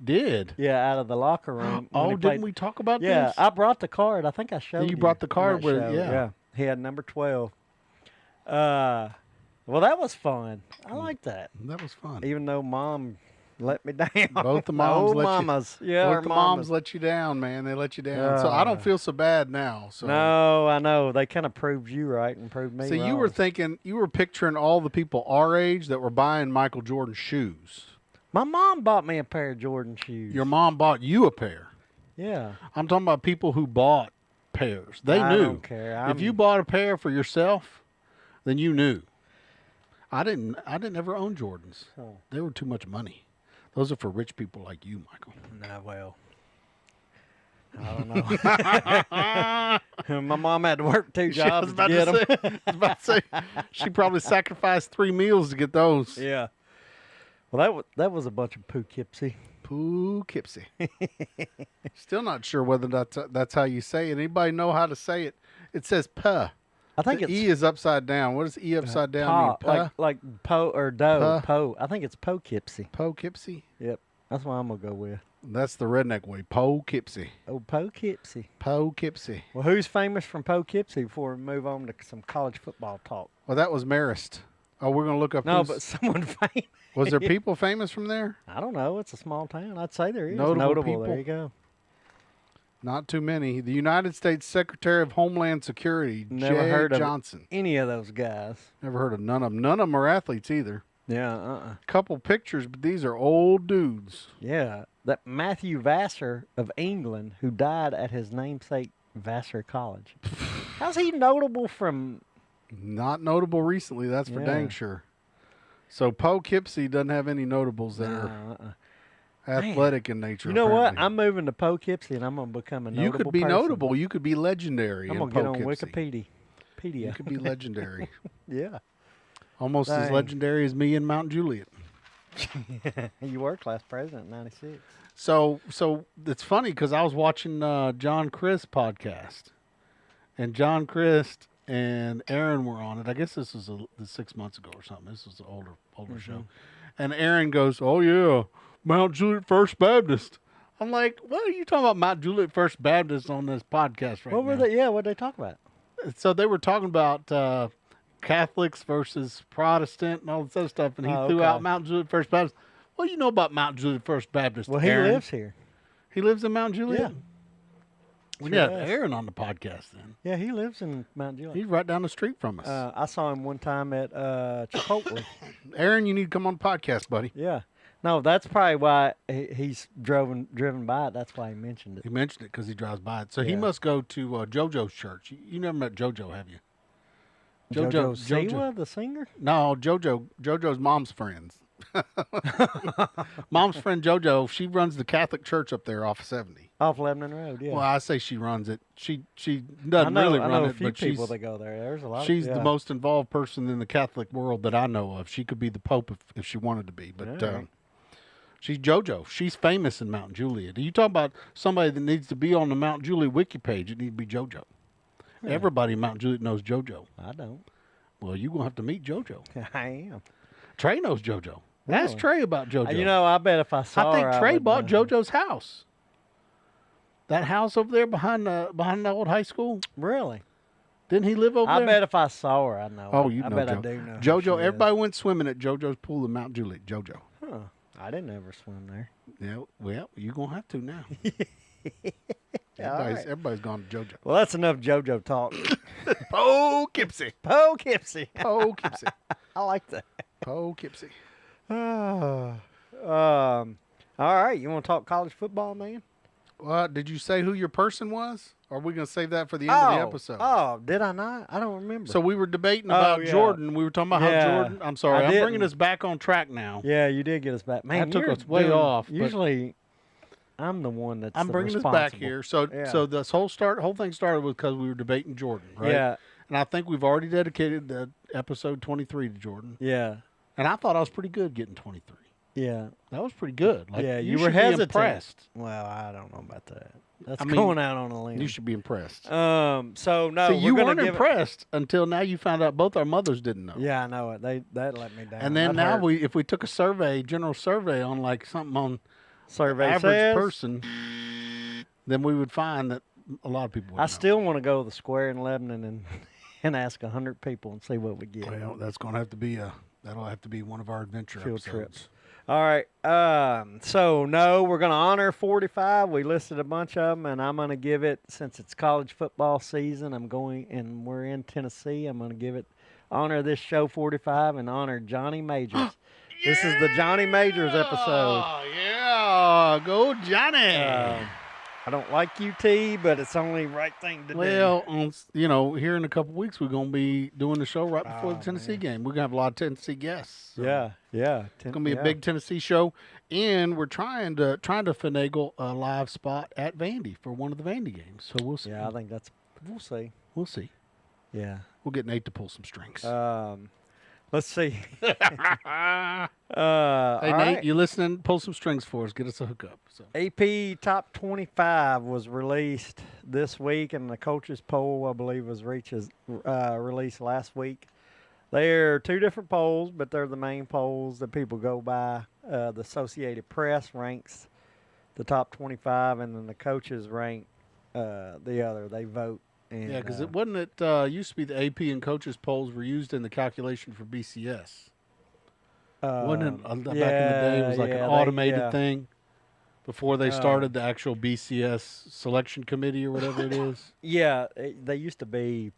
Did? Yeah, out of the locker room. when Oh, he didn't played- we talk about Yeah, this? I brought the card. I think I showed you. brought the on card that with it, show. yeah. He had number 12. Well, that was fun. I like that. That was fun. Even though Mom let me down. Both the My moms old let you- mamas. Yeah, our Both the moms mamas. let you down, man. They let you down. So I don't feel so bad now. So No, I know. They kind of proved you right and proved me So wrong. you were thinking, you were picturing all the people our age that were buying Michael Jordan shoes. My mom bought me a pair of Jordan shoes. Your mom bought you a pair. Yeah. I'm talking about people who bought pairs. They I knew. don't care. If you bought a pair for yourself, then you knew. I didn't ever own Jordans. Oh. They were too much money. Those are for rich people like you, Michael. Nah, well. I don't know. My mom had to work 2 I was jobs to about get to them. say, I was about to say, she probably sacrificed 3 meals to get those. Yeah. Well, that was a bunch of Poughkeepsie. Poughkeepsie. Still not sure whether that's how you say it. Anybody know how to say it? It says puh. I think The it's E is upside down. What does E upside down mean? Puh? like po or dough. Puh. Po. I think it's Poughkeepsie. Poughkeepsie? Yep, that's what I'm gonna go with. That's the redneck way. Poughkeepsie. Oh, Poughkeepsie. Poughkeepsie. Well, who's famous from Poughkeepsie before we move on to some college football talk? Well, that was Marist. Oh, we're going to look up No, who's- but someone famous. Was there people famous from there? I don't know. It's a small town. I'd say there is. Notable people? There you go. Not too many. The United States Secretary of Homeland Security, Never Jay heard of Johnson. any of those guys. Never heard of none of them. None of them are athletes either. Yeah, Couple pictures, but these are old dudes. Yeah, that Matthew Vassar of England, who died at his namesake Vassar College. How's he notable from? Not notable recently, that's for dang Yeah. sure. So Poughkeepsie doesn't have any notables that are athletic in nature. You know what? apparently. I'm moving to Poughkeepsie, and I'm gonna become a notable You could be person. notable. You could be legendary. I'm in gonna get on Poughkeepsie. Wikipedia. You could be legendary. Yeah. Almost as Dang. legendary as me in Mount Juliet. You were class president in '96. So it's funny because I was watching John Chris podcast, and John Chris and Aaron were on it. I guess this was 6 months ago or something. This was an older show, and Aaron goes, "Oh yeah, Mount Juliet First Baptist." I'm like, "What are you talking about, Mount Juliet First Baptist on this podcast right What now?" were they? Yeah, what did they talk about? So they were talking about Catholics versus Protestant and all this other stuff, and he Oh, threw okay. out Mount Juliet First Baptist. What do you know about Mount Juliet First Baptist? Well, he Aaron? lives here. He lives in Mount Juliet? Yeah. We Sure got does. Aaron on the podcast then. Yeah, he lives in Mount Juliet. He's right down the street from us. I saw him one time at Chipotle. Aaron, you need to come on the podcast, buddy. Yeah. No, that's probably why he's driven by it. That's why he mentioned it. He mentioned it because he drives by it. So he Yeah. must go to JoJo's church. You never met JoJo, have you? JoJo Siwa, the singer? No, JoJo's mom's friends. Mom's friend JoJo, she runs the Catholic church up there off 70. Off Lebanon Road, yeah. Well, I say she runs it. She I doesn't know, really I run know it, a few but people she's that go there. There's a lot she's of the most involved person in the Catholic world that I know of. She could be the Pope if she wanted to be, but Yeah. she's JoJo. She's famous in Mount Juliet. You talk about somebody that needs to be on the Mount Juliet wiki page, it needs to be JoJo. Everybody in Mount Juliet knows JoJo. I don't. Well, you're going to have to meet JoJo. I am. Trey knows JoJo. Ask Really? Trey about JoJo. You know, I bet if I saw I think her, Trey would bought know. JoJo's house. That house over there behind the old high school. Really? Didn't he live over I there? bet if I saw her, I'd know. Oh, her. you I know bet Joe. I do know. who JoJo, she is. everybody went swimming at JoJo's pool in Mount Juliet. JoJo. Huh. I didn't ever swim there. Yeah, well, you're going to have to now. Yeah, all right. Everybody's gone to JoJo. Well, that's enough JoJo talk. Poughkeepsie. Poughkeepsie. Poughkeepsie. I like that. Poughkeepsie. All right. You want to talk college football, man? Well, did you say who your person was? Or are we going to save that for the end of the episode? Oh, did I not? I don't remember. So we were debating about yeah. Jordan. We were talking about Yeah. how Jordan. I'm sorry. I I'm bringing didn't. us back on track now. Yeah, you did get us back. Man, That took you're us way doing- off, but- Usually, I'm the one that's I'm the bringing us back responsible. here. So Yeah. so this whole thing started because we were debating Jordan, right? Yeah, And I think we've already dedicated the episode 23 to Jordan. yeah, And I thought I was pretty good getting 23. yeah. That was pretty good. Like, Yeah, you you were should be hesitant. impressed. Well, I don't know about that. That's I mean, going out on a limb. You should be impressed. So no, See, we're you gonna weren't give impressed until now. You found out both our mothers didn't know. Yeah, I know it. That let me down. And then That now hurt. if we took a survey, general survey on like something on survey average says, person, then we would find that a lot of people would I know. still want to go to the square in Lebanon and and ask 100 people and see what we get. Well, that's going to have to be that'll have to be one of our adventure Field episodes. trips. All right. So no, we're going to honor 45. We listed a bunch of them, and I'm going to give it, since it's college football season, and we're in Tennessee, I'm going to give it honor this show 45 and honor Johnny Majors. This is the Johnny Majors episode. Oh yeah, go Johnny. I don't like UT, but it's only right thing to do. Well, here in a couple weeks we're going to be doing the show right before the Oh, Tennessee man. game. We're going to have a lot of Tennessee guests. So Yeah. It's going to be a big Tennessee show, and we're trying to finagle a live spot at Vandy for one of the Vandy games. So we'll see. Yeah, I think we'll see. We'll see. Yeah. We'll get Nate to pull some strings. Let's see. Hey, All Nate, right. you listening? Pull some strings for us. Get us a hookup. So. AP Top 25 was released this week, and the coaches poll, I believe, was released last week. They're two different polls, but they're the main polls that people go by. The Associated Press ranks the top 25, and then the coaches rank the other. They vote. And, Yeah, because it wasn't it used to be the AP and coaches polls were used in the calculation for BCS. Wasn't it back in the day? It was like an automated thing before they started the actual BCS selection committee or whatever it is. Yeah, they used to be.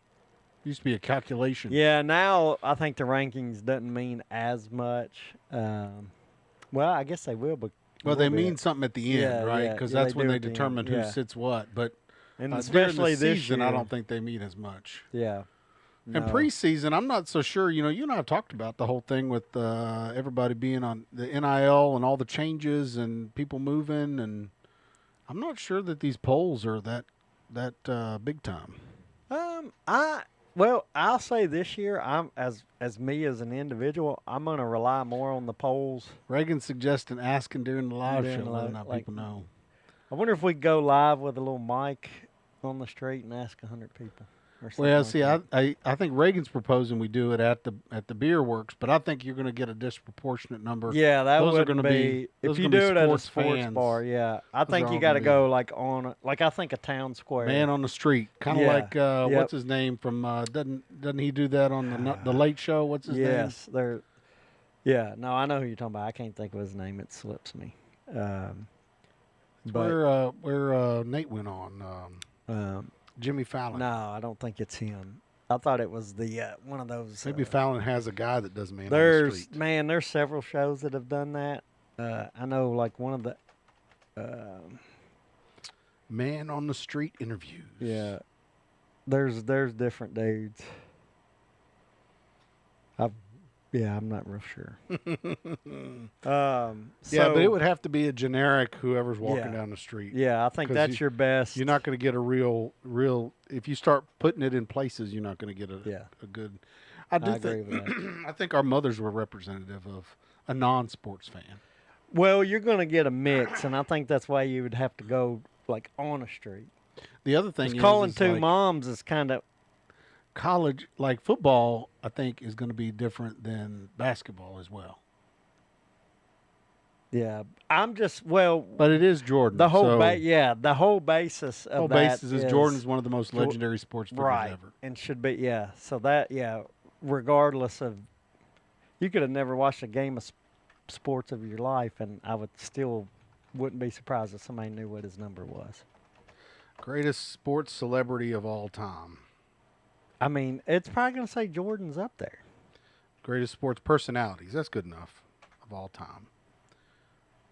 Used to be a calculation. Yeah, now I think the rankings doesn't mean as much. Well, I guess they will, but Well, they mean something at the end, right? Because that's when do they at the end, determine who sits what. But and during especially the this season, year, I don't think they mean as much. Yeah. And No. preseason, I'm not so sure. You know, you and I have talked about the whole thing with everybody being on the NIL and all the changes and people moving, and I'm not sure that these polls are that big time. I'll say this year, I'm as me as an individual, I'm gonna rely more on the polls. Reagan's suggesting asking during the live During show, the letting live- out like- people know. I wonder if we could go live with a little mic on the street and ask 100 people. Or something Well, like see, that. I think Reagan's proposing we do it at the Beer Works, but I think you're going to get a disproportionate number. Yeah, that those are would gonna be those if are you gonna do be it at a sports sports fans. bar. Yeah, I Those think are you all got to gonna be- go like on like I think a town square. Man on the street, kind of Yeah, like yep. what's his name from doesn't he do that on the Late Show? What's his name? Yes, they're. Yeah, no, I know who you're talking about. I can't think of his name. It slips me. It's But where Nate went on Jimmy Fallon. no, I don't think it's him. I thought it was the one of those. Maybe Fallon has a guy that does man on the There's street. there's several shows that have done that. I know like one of the. Man on the street interviews. Yeah, there's different dudes. I'm not real sure. Yeah, but it would have to be a generic whoever's walking Yeah. down the street. Yeah, I think 'Cause that's your best. You're not going to get a real. If you start putting it in places, you're not going to get a good. I agree think. with that. I think our mothers were representative of a non-sports fan. Well, you're going to get a mix, and I think that's why you would have to go like on a street. The other thing 'Cause is calling is two like moms is kind of college, like football. I think is going to be different than basketball as well. yeah. I'm just But it is Jordan. the whole so the whole basis of whole that basis is Jordan's one of the most legendary sports figures right ever. and should be So that regardless of you could have never watched a game of sports of your life, and I wouldn't be surprised if somebody knew what his number was. Greatest sports celebrity of all time. I mean, it's probably going to say Jordan's up there. Greatest sports personalities. That's good enough of all time.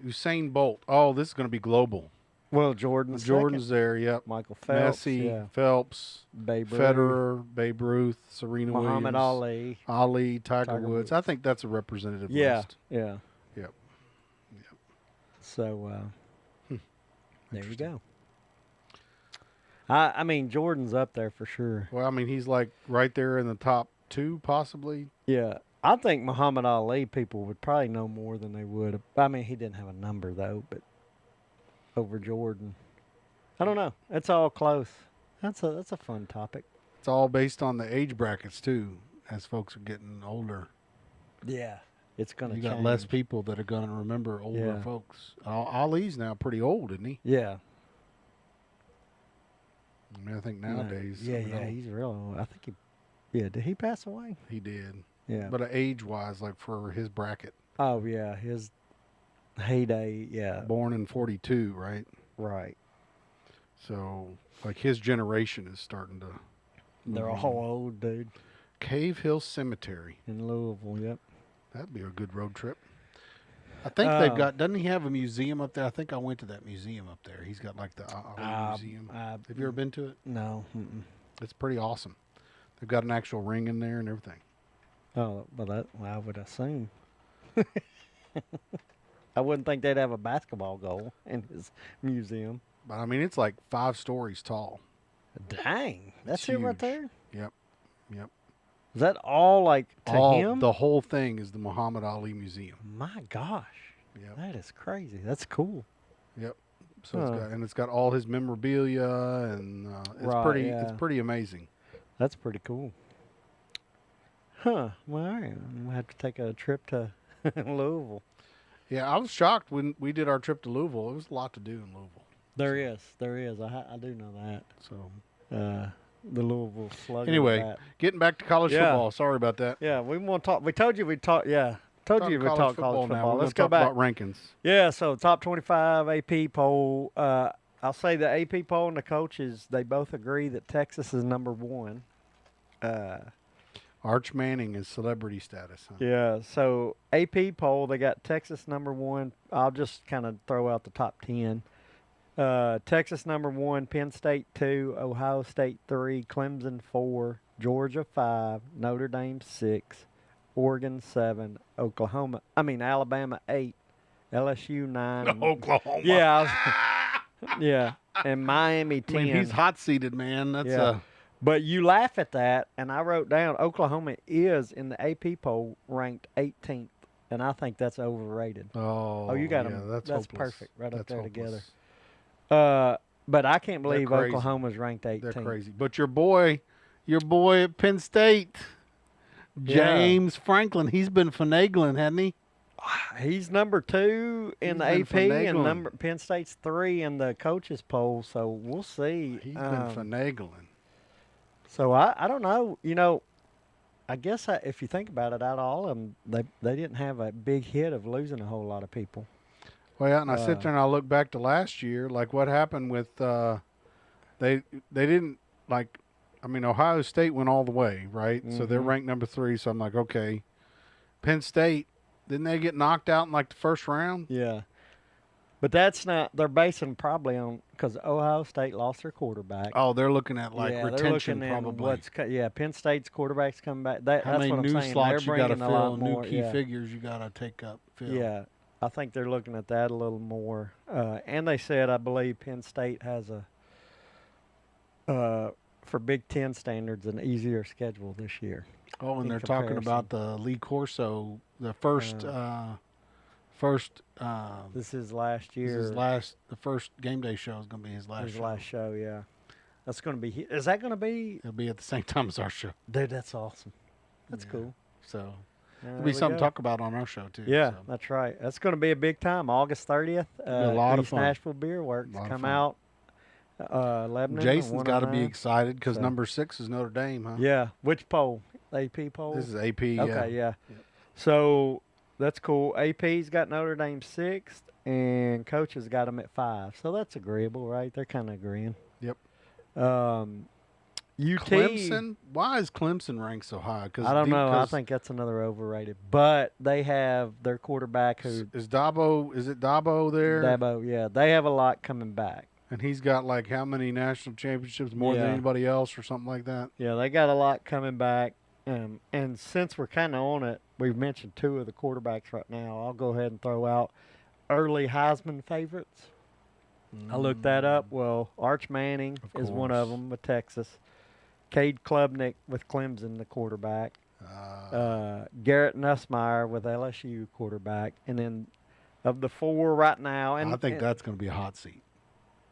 Usain Bolt. Oh, this is going to be global. Well, Jordan's Jordan's there. Yep. Michael Phelps, Messi, Phelps, Babe Ruth, Federer, Babe Ruth, Serena Muhammad Williams, Ali. Tiger Tiger Woods. Woods. I think that's a representative Yeah, list. yeah. Yep. So there you go. I mean, Jordan's up there for sure. Well, I mean, he's like right there in the top two, possibly. Yeah, I think Muhammad Ali people would probably know more than they would. I mean, he didn't have a number though, but over Jordan, I don't know. It's all close. That's a fun topic. It's all based on the age brackets too, as folks are getting older. Yeah, it's gonna. You change. got less people that are going to remember older Yeah. folks. Ali's now pretty old, isn't he? Yeah. I mean, I think nowadays. Yeah, I mean, yeah, he's real old. I think he. Yeah, did he pass away? he did. Yeah. But age-wise, like for his bracket, Oh yeah, his heyday. Yeah. born in 42, right? Right. So, like his generation is starting to. They're move all on. old, dude. Cave Hill Cemetery. In Louisville. Yep. That'd be a good road trip. I think they've got. Doesn't he have a museum up there? I think I went to that museum up there. He's got like the Ali museum. Have you ever been to it? No. Mm-mm. It's pretty awesome. They've got an actual ring in there and everything. Oh, well, I would assume. I wouldn't think they'd have a basketball goal in his museum. But I mean, it's like 5 stories tall. Dang, that's It's it right huge. there. Yep. Yep. Is that all like to him? The whole thing is the Muhammad Ali Museum. My gosh. Yep. That is crazy. That's cool. Yep. So it's got all his memorabilia, and it's pretty amazing. That's pretty cool. Huh. Well, all right. We'll have to take a trip to Louisville. Yeah, I was shocked when we did our trip to Louisville. It was a lot to do in Louisville. There is. I do know that. So The Louisville Slugger. anyway, getting back to college football. Sorry about that. Yeah, we want to talk. We told you we'd talk. Yeah, told you we'd talk college football. Now. Let's go back. About rankings. Yeah, so top 25 AP poll. I'll say the AP poll and the coaches, they both agree that Texas is number one. Arch Manning is celebrity status. Huh? Yeah, so AP poll, they got Texas number one. I'll just kind of throw out the top 10. Texas number one, Penn State 2, Ohio State 3, Clemson 4, Georgia 5, Notre Dame 6, Oregon 7, Alabama 8, LSU 9. Oklahoma. Yeah, and Miami 10. I mean, he's hot seated, man. That's But you laugh at that, and I wrote down Oklahoma is in the AP poll ranked 18th, and I think that's overrated. Oh, you got them. That's hopeless. Perfect, right up there hopeless. together. But I can't believe crazy. Oklahoma's ranked 18th. They're crazy. But your boy at Penn State, James Franklin, he's been finagling, hasn't he? He's number 2 in the AP, and Penn State's 3 in the coaches poll. So we'll see. He's been finagling. So I don't know. You know, I guess if you think about it, out of all of them, they didn't have a big hit of losing a whole lot of people. Well, yeah, and I sit there and I look back to last year, like what happened with they didn't like. I mean, Ohio State went all the way, right? Mm-hmm. So they're ranked number 3. So I'm like, okay. Penn State, didn't they get knocked out in like the first round? Yeah. But that's not – they're basing probably on – because Ohio State lost their quarterback. Oh, they're looking at retention probably. Penn State's quarterback's coming back. That's many what I'm new saying. slots they're you got to bringing a lot fill, new more, key figures you got to take up, fill. Yeah, I think they're looking at that a little more. And they said, I believe, Penn State has for Big Ten standards, an easier schedule this year. Oh, and they're talking about the Lee Corso, the first this is last year. The first game day show is going to be his last show. Last show, yeah. That's going to be. Is that going to be? It'll be at the same time as our show. Dude, that's awesome. That's cool. So it'll be something to talk about on our show too. Yeah, so. That's right. That's going to be a big time. August 30th. A lot of fun. Nashville Beer Works come out. Lebanon. Jason's got to be excited because number 6 is Notre Dame, huh? Yeah. Which poll? AP poll. This is AP. Okay. Yeah. Yep. So. That's cool. AP's got Notre Dame 6th, and coaches got them at 5. So that's agreeable, right? They're kind of agreeing. Yep. UT. Clemson. Why is Clemson ranked so high? I don't know. I think that's another overrated. But they have their quarterback who is Dabo. Is it Dabo there? Dabo. Yeah. They have a lot coming back. And he's got like how many national championships more than anybody else, or something like that? Yeah, they got a lot coming back. And since we're kind of on it, we've mentioned 2 of the quarterbacks right now. I'll go ahead and throw out early Heisman favorites. I looked that up. Well, Arch Manning is one of them with Texas. Cade Klubnik with Clemson, the quarterback. Garrett Nussmeier with LSU, quarterback. And then of the 4 right now. And I think that's going to be a hot seat.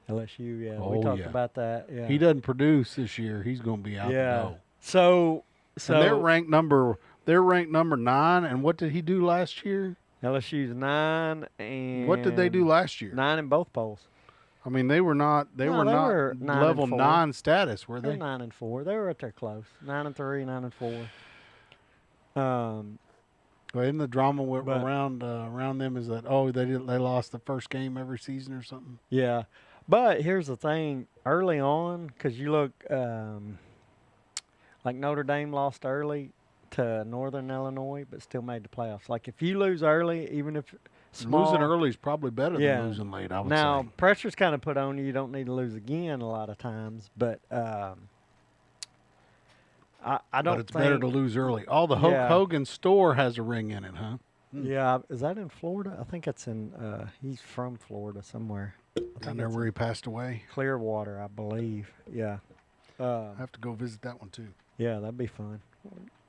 LSU, yeah. We talked about that. Yeah. He doesn't produce this year. He's going to be out the door. So and they're ranked number 9, and what did he do last year? LSU's 9, and what did they do last year? 9 in both polls. I mean, they were not level 9 status, were they? They're 9 and 4. They were right there close. 9 and 3, 9 and 4. Well, in the drama around them is that they lost the first game every season or something. Yeah, but here's the thing: early on, because you look. Like Notre Dame lost early to Northern Illinois, but still made the playoffs. Like if you lose early, even if small, losing early is probably better than losing late. I would say. Now pressure's kind of put on you. You don't need to lose again a lot of times, but I don't. But it's better to lose early. All the Hogan store has a ring in it, huh? Yeah, is that in Florida? I think it's in. He's from Florida somewhere. Down there where he passed away. Clearwater, I believe. Yeah. I have to go visit that one too. Yeah, that'd be fun.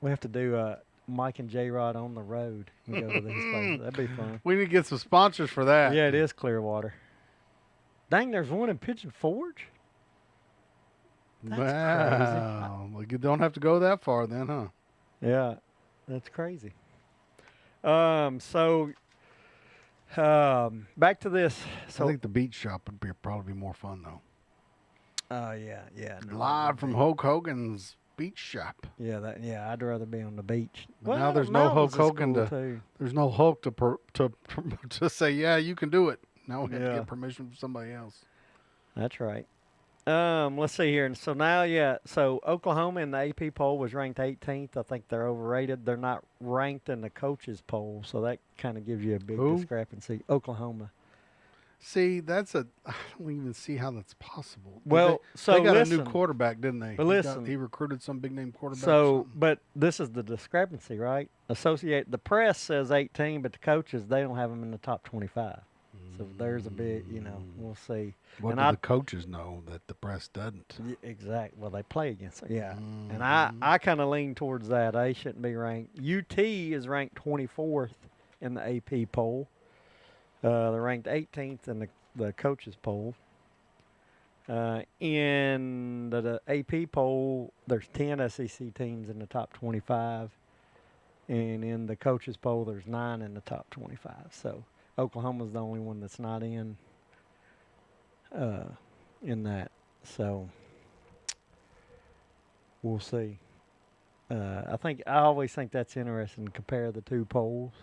We have to do Mike and Jrod on the road and go to these places. That'd be fun. We need to get some sponsors for that. Yeah, it is Clearwater. Dang, there's one in Pigeon Forge? That's wow. Well, you don't have to go that far then, huh? Yeah, that's crazy. Back to this. I think the beach shop would probably be more fun, though. Oh, yeah. Live from Hulk Hogan's beach shop. Yeah, I'd rather be on the beach. But now there's no Hulk Hogan there's no Hulk to say, yeah, you can do it. Now we have to get permission from somebody else. That's right. Let's see here. And so now, so Oklahoma in the AP poll was ranked 18th. I think they're overrated. They're not ranked in the coaches poll, so that kind of gives you a big discrepancy. Oklahoma. See, I don't even see how that's possible. Well, they got a new quarterback, didn't they? But listen, he recruited some big name quarterback. So, but this is the discrepancy, right? The press says 18, but the coaches, they don't have them in the top 25. So there's a big, we'll see. What do the coaches know that the press doesn't? Exactly. Well, they play against them. Yeah. And I kind of lean towards that. They shouldn't be ranked. UT is ranked 24th in the AP poll. They're ranked 18th in the coaches poll. In the AP poll, there's 10 SEC teams in the top 25. And in the coaches poll, there's 9 in the top 25. So Oklahoma's the only one that's not in that. So we'll see. I always think that's interesting to compare the two polls.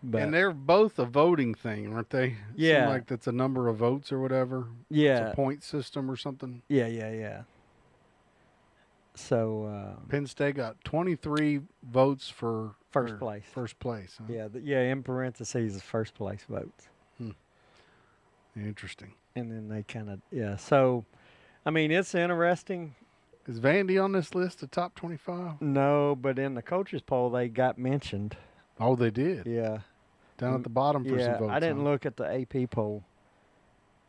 But and they're both a voting thing, aren't they? Yeah. Seem like that's a number of votes or whatever. Yeah. It's a point system or something. Yeah. So Penn State got 23 votes for first place. First place. Huh? Yeah. In parentheses, first place votes. Interesting. And then they kind of So, I mean, it's interesting. Is Vandy on this list, the top 25? No, but in the coaches poll, they got mentioned. Oh, they did. Yeah. Down at the bottom for some votes. I didn't look at the AP poll.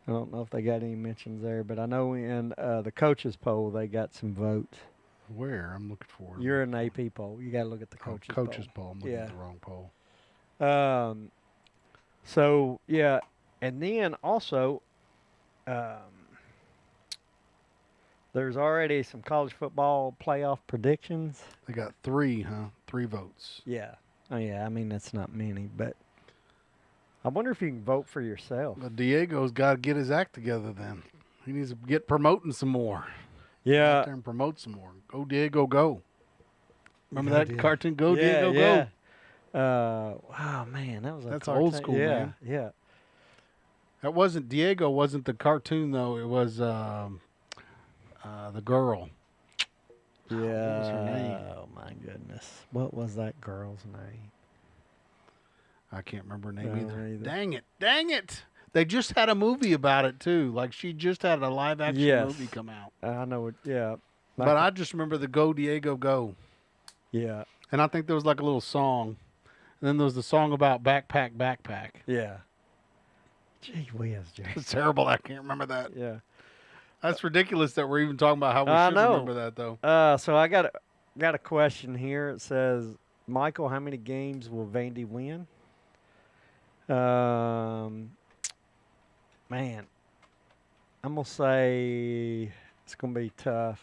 I don't know if they got any mentions there, but I know in the coaches poll they got some votes. Where? I'm looking for it. You're in the AP poll. You got to look at the coaches poll. Coaches poll. I'm looking at the wrong poll. So, yeah. And then also, there's already some college football playoff predictions. They got 3, huh? 3 votes. Yeah. Oh, yeah. I mean, that's not many, but I wonder if you can vote for yourself. But Diego's got to get his act together then. He needs to get promoting some more. Yeah. Get out there and promote some more. Go, Diego, go. Remember that cartoon, Go, Diego, go? Wow, man. That's old school, man. Yeah. That wasn't Diego. Wasn't the cartoon though? It was the girl. Yeah. What was her name? Oh my goodness. What was that girl's name? I can't remember her name either. Dang it! They just had a movie about it too. Like she just had a live action movie come out. I know it. Yeah. But I just remember the Go Diego Go. Yeah. And I think there was like a little song. And then there was the song about backpack. Yeah. Gee whiz, Jay. It's terrible. I can't remember that. Yeah. That's ridiculous that we're even talking about how we should remember that, though. So I got a question here. It says, Michael, how many games will Vandy win? Man, I'm going to say it's going to be tough.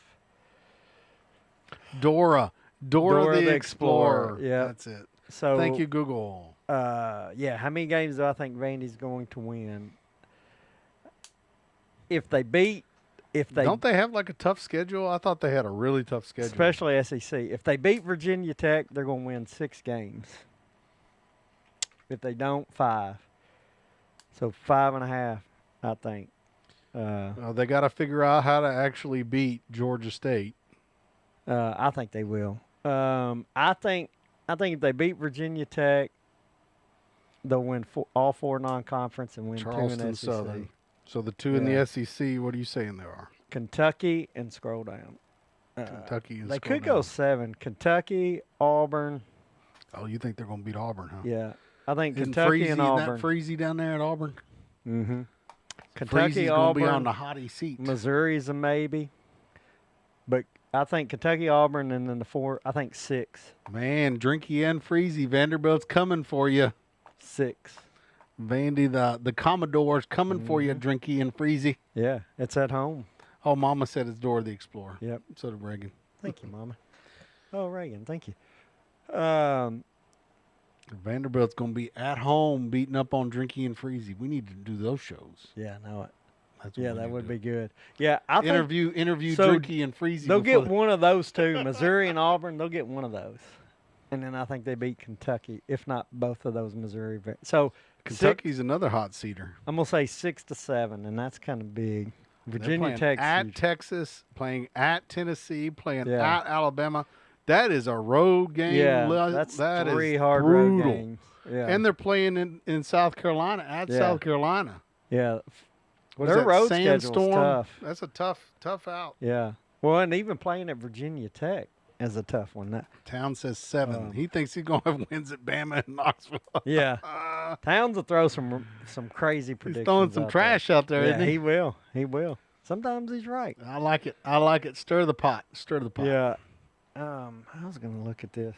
Dora the Explorer. Yeah. That's it. So thank you, Google. How many games do I think Vandy's going to win? If they don't they have like a tough schedule? I thought they had a really tough schedule, especially SEC. If they beat Virginia Tech, they're going to win 6 games. If they don't, 5. So 5.5, I think. They got to figure out how to actually beat Georgia State. I think they will. I think if they beat Virginia Tech, they'll win all 4 non-conference and win Charleston 2 in SEC. Southern. So the 2 in the SEC, what are you saying there are? Kentucky and scroll down. Kentucky and they could go 7. Kentucky, Auburn. Oh, you think they're going to beat Auburn, huh? Yeah. I think Kentucky and Auburn. Isn't that Freezy down there at Auburn? Mm-hmm. Kentucky, Freezy's Auburn. Going to be on the hottie seat. Missouri's a maybe. But I think Kentucky, Auburn, and then the 4. I think 6. Man, Drinky and Freezy, Vanderbilt's coming for you. 6. Vandy, the Commodore's coming for you, Drinky and Freezy. Yeah, it's at home. Oh, Mama said it's Dora the Explorer. Yep. So did Reagan. Thank you, Mama. Oh, Reagan, thank you. Vanderbilt's going to be at home beating up on Drinky and Freezy. We need to do those shows. Yeah, I know it. That's what Yeah, we that need would to be do. good. Yeah, I think Interview so Drinky and Freezy. they'll before get one of those two. Missouri and Auburn, they'll get one of those. And then I think they beat Kentucky, if not both of those Missouri. So Kentucky's another hot seeder. I'm going to say 6 to 7, and that's kind of big. Virginia Tech Tech's at huge. Texas, playing at Tennessee, playing Yeah. at Alabama. That is a road game. Yeah, that's that 3 is hard brutal. road games. Yeah. And they're playing in South Carolina, at Yeah. South Carolina. yeah. What is Their that, road schedule's Sandstorm? tough. That's a tough out. Yeah. Well, and even playing at Virginia Tech is a tough one. Town says 7. He thinks he's going to have wins at Bama and Knoxville. Yeah. Towns will throw some crazy predictions. He's throwing some out trash out there, Yeah, isn't he? he will. He will. Sometimes he's right. I like it. I like it. Stir the pot. Stir the pot. Yeah. I was going to look at this.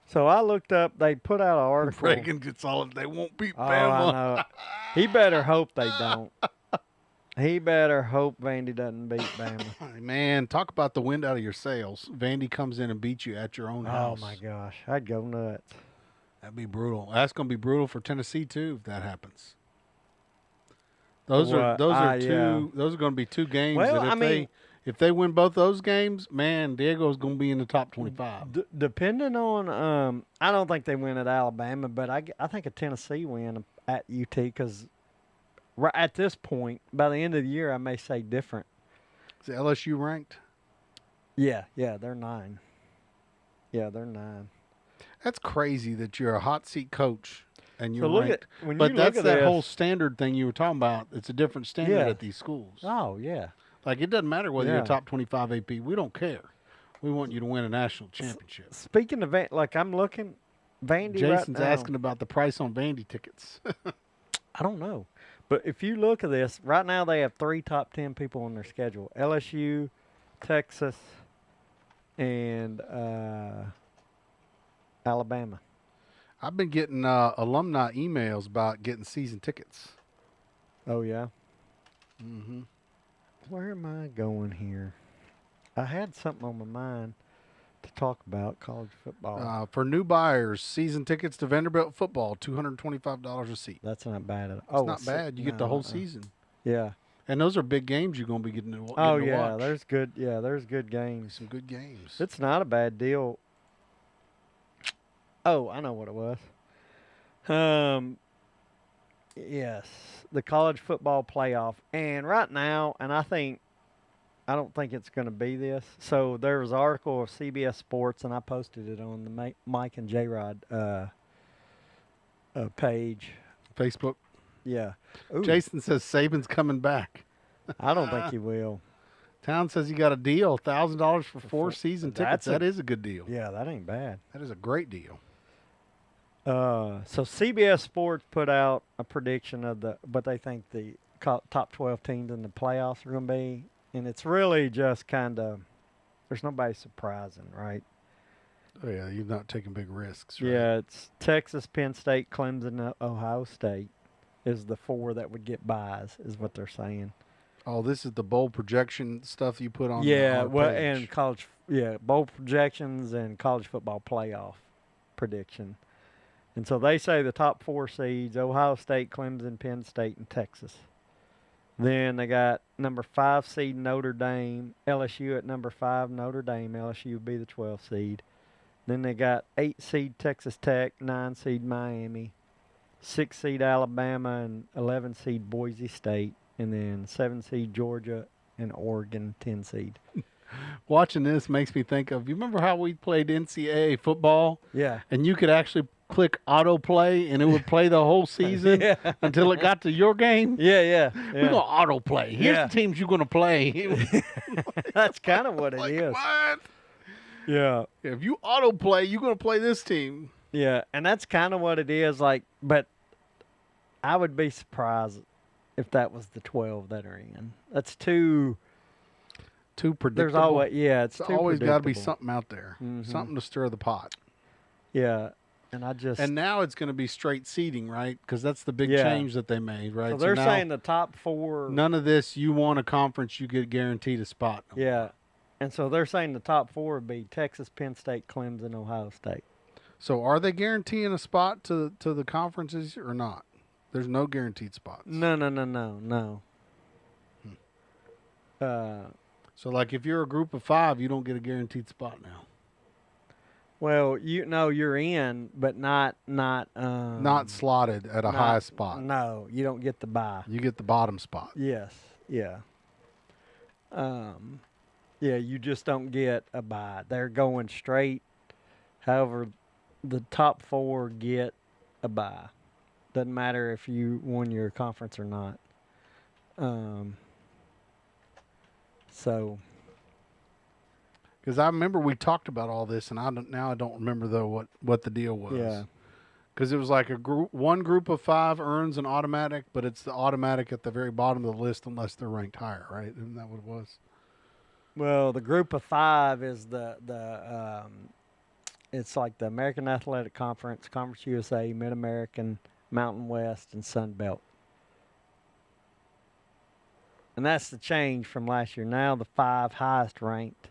So I looked up. They put out an article. Reagan gets all they won't beat Oh, Bama. I know. He better hope they don't. He better hope Vandy doesn't beat Bama. Man, talk about the wind out of your sails. Vandy comes in and beats you at your own Oh house. my gosh, I'd go nuts. That'd be brutal. That's going to be brutal for Tennessee too if that happens. Those are yeah. those are going to be 2 games. Well, that if they win both those games, man, Diego's going to be in the top 25. Depending on, I don't think they win at Alabama, but I think a Tennessee win at UT because at this point, by the end of the year, I may say different. Is LSU ranked? Yeah, they're 9. Yeah, they're 9. That's crazy that you're a hot seat coach and you're So look ranked. at when But you that's look at that this, whole standard thing you were talking about. It's a different standard Yeah. at these schools. Oh yeah, Like, it doesn't matter whether you're Yeah. a top 25 AP. We don't care. We want you to win a national championship. speaking of like I'm looking, Vandy. right Jason's now, asking about the price on Vandy tickets. I don't know. But if you look at this, right now they have 3 top 10 people on their schedule. LSU, Texas, and Alabama. I've been getting alumni emails about getting season tickets. Oh, yeah? Mm-hmm. Where am I going here? I had something on my mind to talk about college football. For new buyers, season tickets to Vanderbilt football, $225 a seat. That's not bad at It's all. not bad. You get the whole season. Yeah. And those are big games you're going to be getting to watch. Oh, yeah. There's good games. some good games. It's not a bad deal. Oh, I know what it was. Yes, the college football playoff. And right now, and I don't think it's going to be this. So there was an article of CBS Sports, and I posted it on the Mike and Jrod page. Facebook. Yeah. Ooh, Jason says Saban's coming back. I don't think he will. Town says you got a deal, $1,000 for 4 season tickets. That's That is a good deal. Yeah, that ain't bad. That is a great deal. So CBS Sports put out a prediction of what they think the top 12 teams in the playoffs are going to be, and it's really just kind of there's nobody surprising, right? Oh, yeah, you're not taking big risks, right? Yeah, it's Texas, Penn State, Clemson, Ohio State is the 4 that would get buys, is what they're saying. Oh, this is the bowl projection stuff you put on Yeah, the well, page. and bowl projections and college football playoff prediction. And so they say the top 4 seeds, Ohio State, Clemson, Penn State, and Texas. Then they got number 5 seed Notre Dame, LSU at number 5, Notre Dame. LSU would be the 12th seed. Then they got 8 seed Texas Tech, 9 seed Miami, 6 seed Alabama, and 11 seed Boise State. And then 7 seed Georgia and Oregon, 10 seed. Watching this makes me think of, you remember how we played NCAA football? Yeah. And you could actually click autoplay and it would play the whole season Yeah. until it got to your game? Yeah. We're going to autoplay. Here's Yeah. the teams you're going to play. That's kind of what it Like, is. what? Yeah. If you autoplay, you're going to play this team. Yeah, and that's kind of what it is. Like, but I would be surprised if that was the 12 that are in. That's too. too predictable. There's always it's It's too always got to be predictable. something out there, Mhm. something to stir the pot. Yeah, and I just And now it's going to be straight seeding, right? Because that's the big Yeah. change that they made, right? so they're now, saying the top 4. none of this. You won a conference, you get guaranteed a spot. no Yeah, more. and so they're saying the top 4 would be Texas, Penn State, Clemson, Ohio State. So are they guaranteeing a spot to the conferences or not? There's no guaranteed spots. No. So like if you're a group of 5, you don't get a guaranteed spot now. Well, you're in, but not Not slotted at a not- high spot. No, you don't get the bye. You get the bottom spot. Yes, yeah. Yeah, you just don't get a bye. They're going straight. However, the top 4 get a bye. Doesn't matter if you won your conference or not. So Because I remember we talked about all this, and I don't remember though what the deal was. yeah, Because it was like one group of 5 earns an automatic, but it's the automatic at the very bottom of the list unless they're ranked higher, right? Isn't that what it was? well, the group of 5 is it's like the American Athletic Conference, Conference USA, Mid American, Mountain West, and Sun Belt. And that's the change from last year. Now the 5 highest ranked,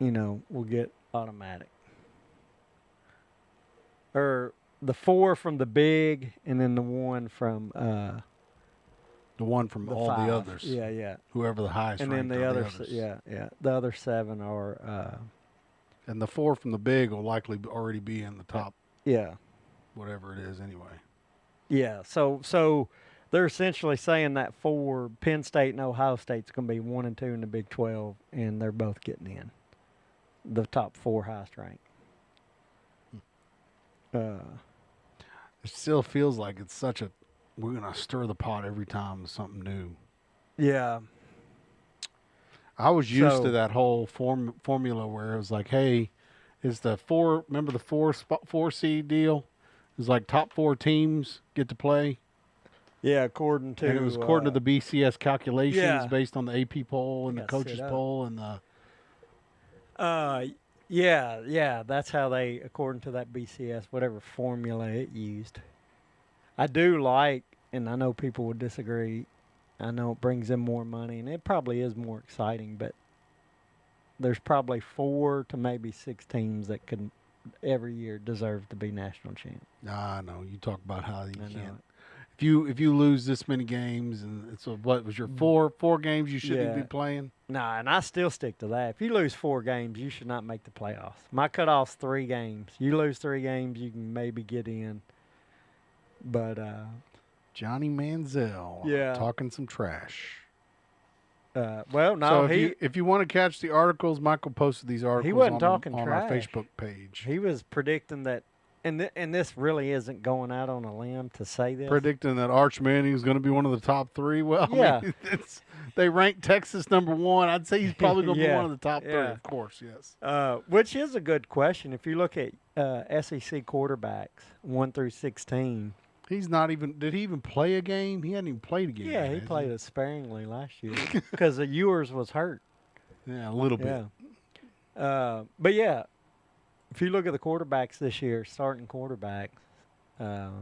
will get automatic. Or the 4 from the big, and then the 1 from The one from the all 5. the others. Yeah. Whoever the highest And then ranked the are other, others. the other 7 are, And the 4 from the big will likely already be in the top, yeah. whatever it is anyway. Yeah, so they're essentially saying that 4, Penn State and Ohio State's going to be 1 and 2 in the Big 12, and they're both getting in. The top 4 highest ranked. It still feels like it's such a, we're going to stir the pot every time with something new. Yeah, I was used So- to that whole formula where it was like, hey, is the 4, remember the 4 seed deal? It was like top 4 teams get to play. yeah. According to And it was according to the BCS calculations yeah. based on the AP poll and the Gotta sit coaches up. poll and the. yeah. That's how they, according to that BCS, whatever formula it used. I do like, and I know people would disagree. I know it brings in more money, and it probably is more exciting. But there's probably 4 to maybe 6 teams that could every year deserve to be national champ. Nah, I know you talk about how you I know can't. If you lose this many games and it's what was your four games you shouldn't Yeah. be playing. Nah, and I still stick to that. If you lose 4 games, you should not make the playoffs. My cutoff's 3 games. You lose 3 games, you can maybe get in. But Johnny Manziel, Yeah. talking some trash. well, no, So if you want to catch the articles, Michael posted these articles wasn't on talking our trash. Facebook page, he was predicting that, and this really isn't going out on a limb to say this. predicting that Arch Manning is going to be one of the top 3. Well, Yeah. I mean, they ranked Texas number 1. I'd say he's probably going to be Yeah, one of the top 3, yeah. of course, yes. Which is a good question. If you look at SEC quarterbacks 1 through 16. He's not even. Did he even play a game? He hadn't even played a game. Yeah, yet, he has played it sparingly last year because Ewers was hurt. Yeah, a little bit. Yeah. But yeah, if you look at the quarterbacks this year, starting quarterbacks, I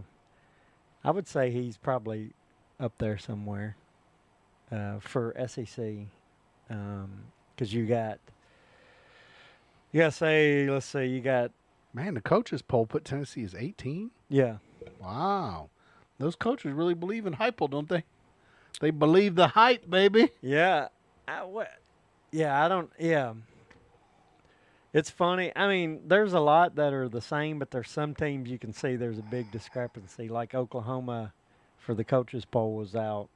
would say he's probably up there somewhere for SEC. Because you got, let's see, you got, Man, the coaches poll put Tennessee as 18. yeah. Wow, those coaches really believe in Heupel, don't they? They believe the hype, baby. Yeah. Yeah. It's funny. I mean, there's a lot that are the same, but there's some teams you can see there's a big discrepancy. Like Oklahoma, for the coaches poll was out.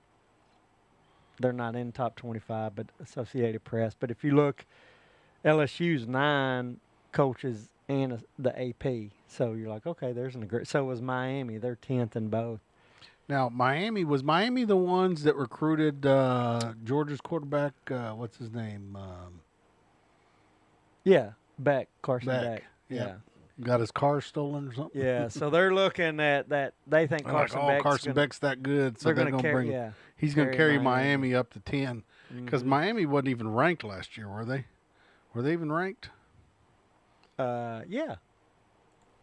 They're not in top 25, but Associated Press. But if you look, LSU's 9 coaches and the AP. So you're like, okay, there's an agreement. So was Miami. They're 10th in both. Now, was Miami the ones that recruited Georgia's quarterback? What's his name? Yeah, Carson Beck. Beck. Yeah. Got his car stolen or something? Yeah, so they're looking at that. They think They're like, Carson Beck's Beck's that good, so they're they're going going to to bring. Yeah, He's going to carry Miami. Miami up to 10 because Miami wasn't even ranked last year, were they? Were they even ranked? Yeah.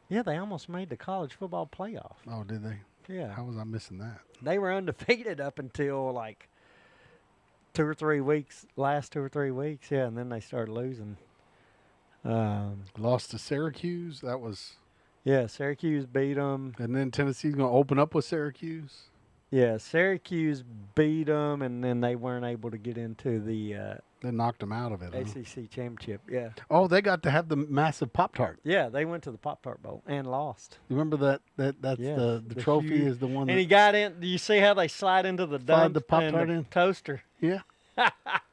Yeah, they almost made the college football playoff. Oh, did they? Yeah. How was I missing that? They were undefeated up until like 2 or 3 weeks, last 2 or 3 weeks. Yeah, and then they started losing. Lost to Syracuse. That was. Yeah, Syracuse beat them. And then Tennessee's going to open up with Syracuse. Yeah, Syracuse beat them, and then they weren't able to get into the They knocked them out of it. Huh? ACC championship. Yeah. Oh, they got to have the massive Pop-Tart. Yeah, they went to the Pop-Tart Bowl and lost. You remember that's Yeah, the trophy huge, is the one. And that he got in. Do you see how they slide into the dump the Pop-Tart and the in? toaster? Yeah.